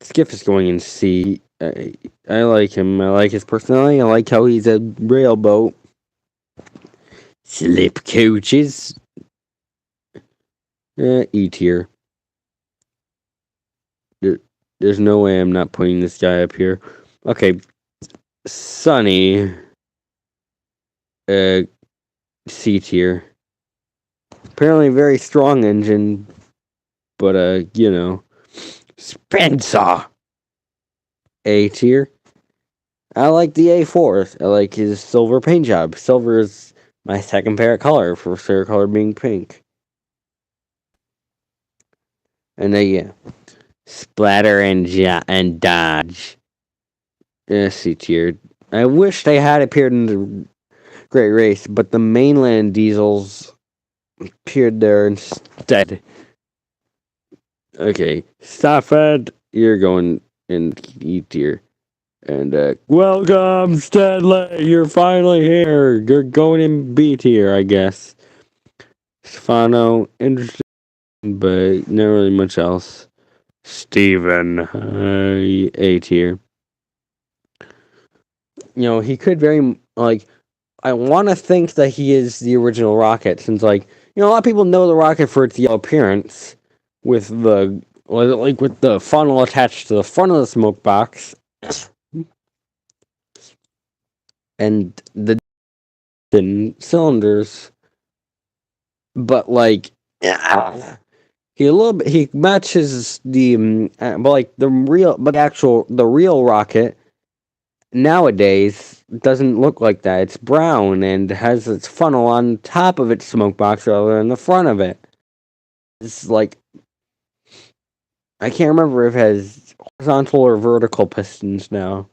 Skiff is going in C. I like him. I like his personality. I like how he's a railboat. Slip coaches. E tier. There's no way I'm not putting this guy up here. Okay, Sunny. C tier. Apparently, a very strong engine, but Spencer. A tier. I like the A4. I like his silver paint job. Silver is my second favorite color, for favorite color being pink. And yeah, Splatter and Dodge. C tier. I wish they had appeared in the Great Race, but the mainland diesels appeared there instead. Okay, Stafford, you're going in E tier. And welcome, Stanley. You're finally here. You're going in B tier, I guess. Stefano, interesting, but not really much else. Steven, A tier. He could very I want to think that he is the original Rocket, since a lot of people know the Rocket for its yellow appearance, with the funnel attached to the front of the smoke box, and the cylinders. But he matches the real Rocket nowadays doesn't look like that. It's brown and has its funnel on top of its smoke box rather than the front of it. It's I can't remember if it has horizontal or vertical pistons now.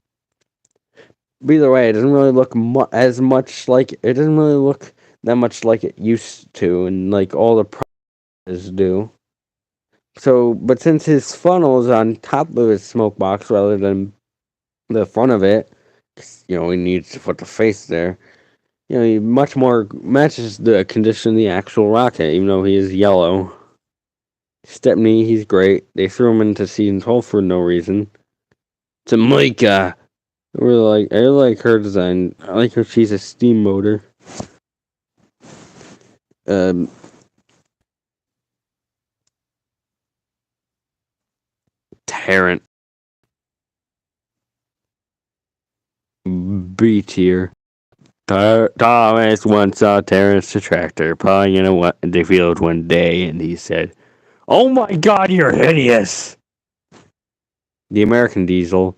But either way, it doesn't really look as much like it doesn't really look that much like it used to, and all the prizes do. So, but since his funnel is on top of his smoke box rather than the front of it, he needs to put the face there. He much more matches the condition of the actual Rocket, even though he is yellow. Stepney, he's great. They threw him into season 12 for no reason. To Micah, I really like her design. I like her. She's a steam motor. Tarrant, B tier. Thomas once saw Terrence the tractor pulling in the field one day, and he said, "Oh my God, you're hideous!" The American Diesel.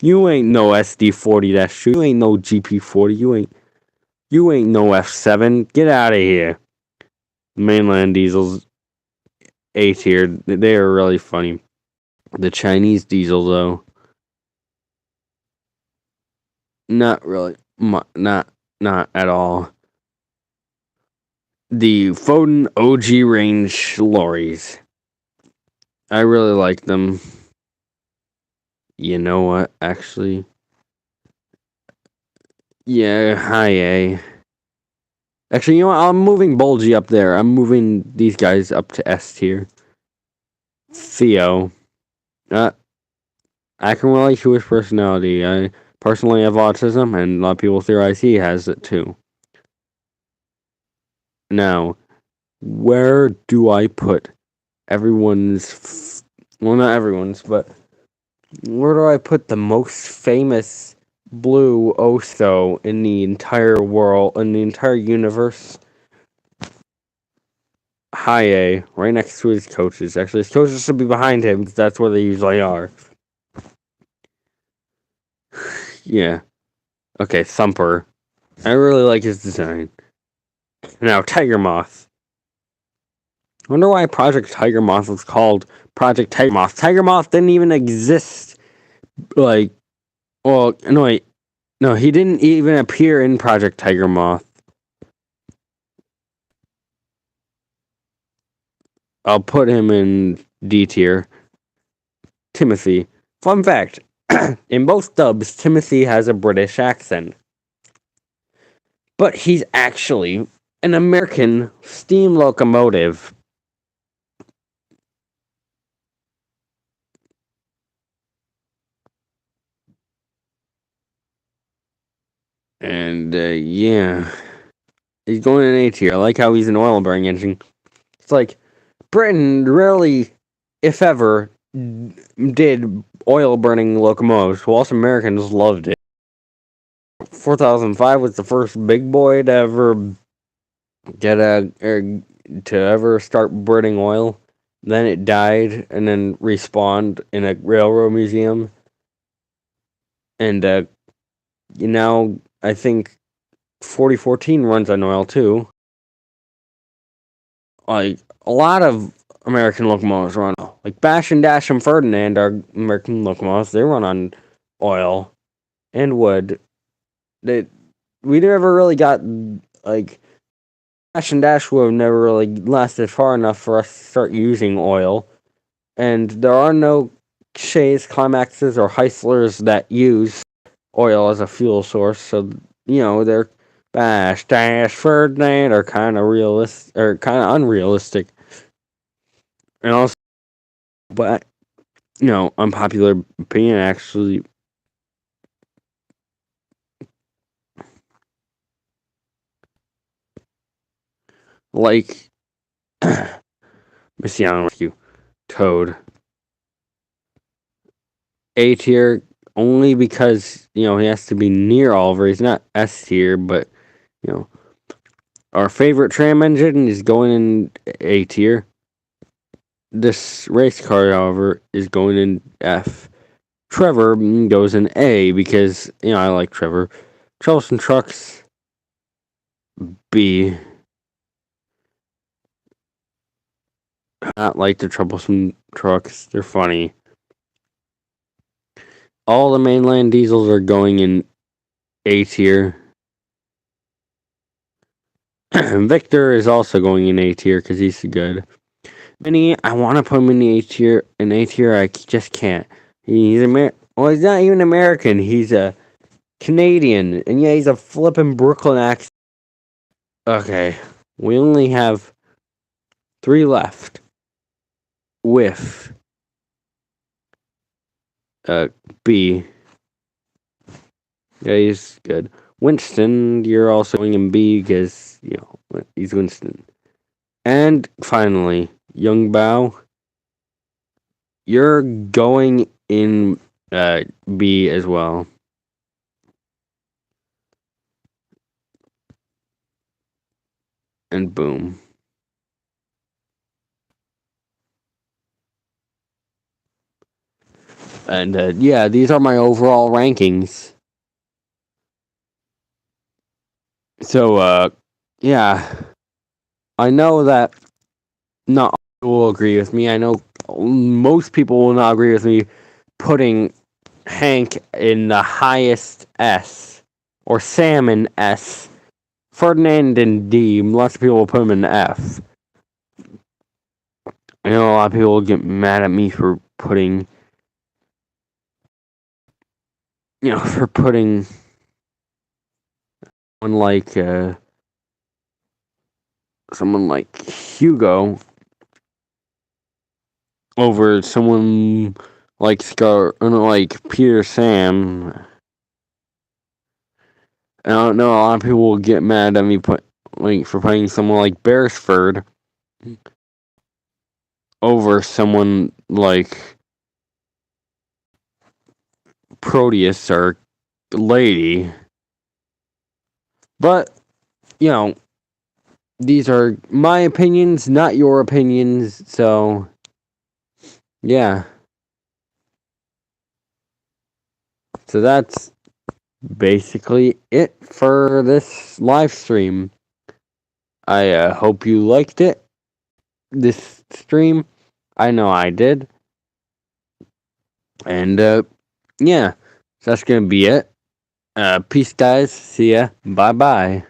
You ain't no SD40-2. You ain't no GP40. You ain't no F7. Get out of here. Mainland Diesels, A tier. They are really funny. The Chinese Diesel, though, not really. Not at all. The Foden OG range lorries. I really like them. You know what? Actually, yeah, high A. Actually, you know what? I'm moving Bulgy up there. I'm moving these guys up to S tier. Theo. I can relate to his personality. I personally have autism, and a lot of people theorize he has it too. Now, where do I put everyone's? Well, not everyone's, but where do I put the most famous blue Oso in the entire world, in the entire universe? high A, right next to his coaches. Actually, his coaches should be behind him because that's where they usually are. Yeah. Okay, Thumper. I really like his design. Now, Tiger Moth. I wonder why Project Tiger Moth was called Project Tiger Moth. Tiger Moth didn't even exist. Like, well, no, wait. No, he didn't even appear in Project Tiger Moth. I'll put him in D tier. Timothy. Fun fact. In both dubs, Timothy has a British accent. But he's actually an American steam locomotive. And, yeah. He's going in A tier. I like how he's an oil burning engine. It's like, Britain rarely, if ever, did oil burning locomotives, while us Americans loved it. 4005 was the first big boy to ever to ever start burning oil. Then it died and then respawned in a railroad museum. And I think 4014 runs on oil too. Like a lot of American locomotives run like Bash and Dash and Ferdinand are American locomotives. They run on oil and wood. We never really got like Bash and Dash would have never really lasted far enough for us to start using oil. And there are no Shays, Climaxes, or Heislers that use oil as a fuel source. So they're Bash, Dash, Ferdinand are kind of realistic or kind of unrealistic. And also, but unpopular opinion actually. Like, Messianic Rescue, Toad. A tier only because, he has to be near Oliver. He's not S tier, but, our favorite tram engine is going in A tier. This race car, however, is going in F. Trevor goes in A because, I like Trevor. Troublesome Trucks, B. Not like the Troublesome Trucks. They're funny. All the mainland diesels are going in A tier. Victor is also going in A tier because he's good. Minnie, I want to put him in the A tier. In A tier, I just can't. He's well, he's not even American. He's a Canadian, and yeah, he's a flippin' Brooklyn accent. Okay, we only have 3 left. With B. Yeah, he's good. Winston, you're also going in B because he's Winston. And finally, Young Bao, you're going in B as well. And boom. And these are my overall rankings. So, yeah. I know that not all people will agree with me. I know most people will not agree with me putting Hank in the highest S, or Sam in S. Ferdinand in D. Lots of people will put him in F. I know a lot of people will get mad at me for putting, someone like Hugo over someone like Peter Sam. I don't know, a lot of people will get mad at me for putting someone like Beresford over someone like Proteus or Lady. But, these are my opinions, not your opinions. So, yeah. So that's basically it for this live stream. I hope you liked it. This stream. I know I did. And yeah, so that's gonna be it. Peace, guys. See ya. Bye bye.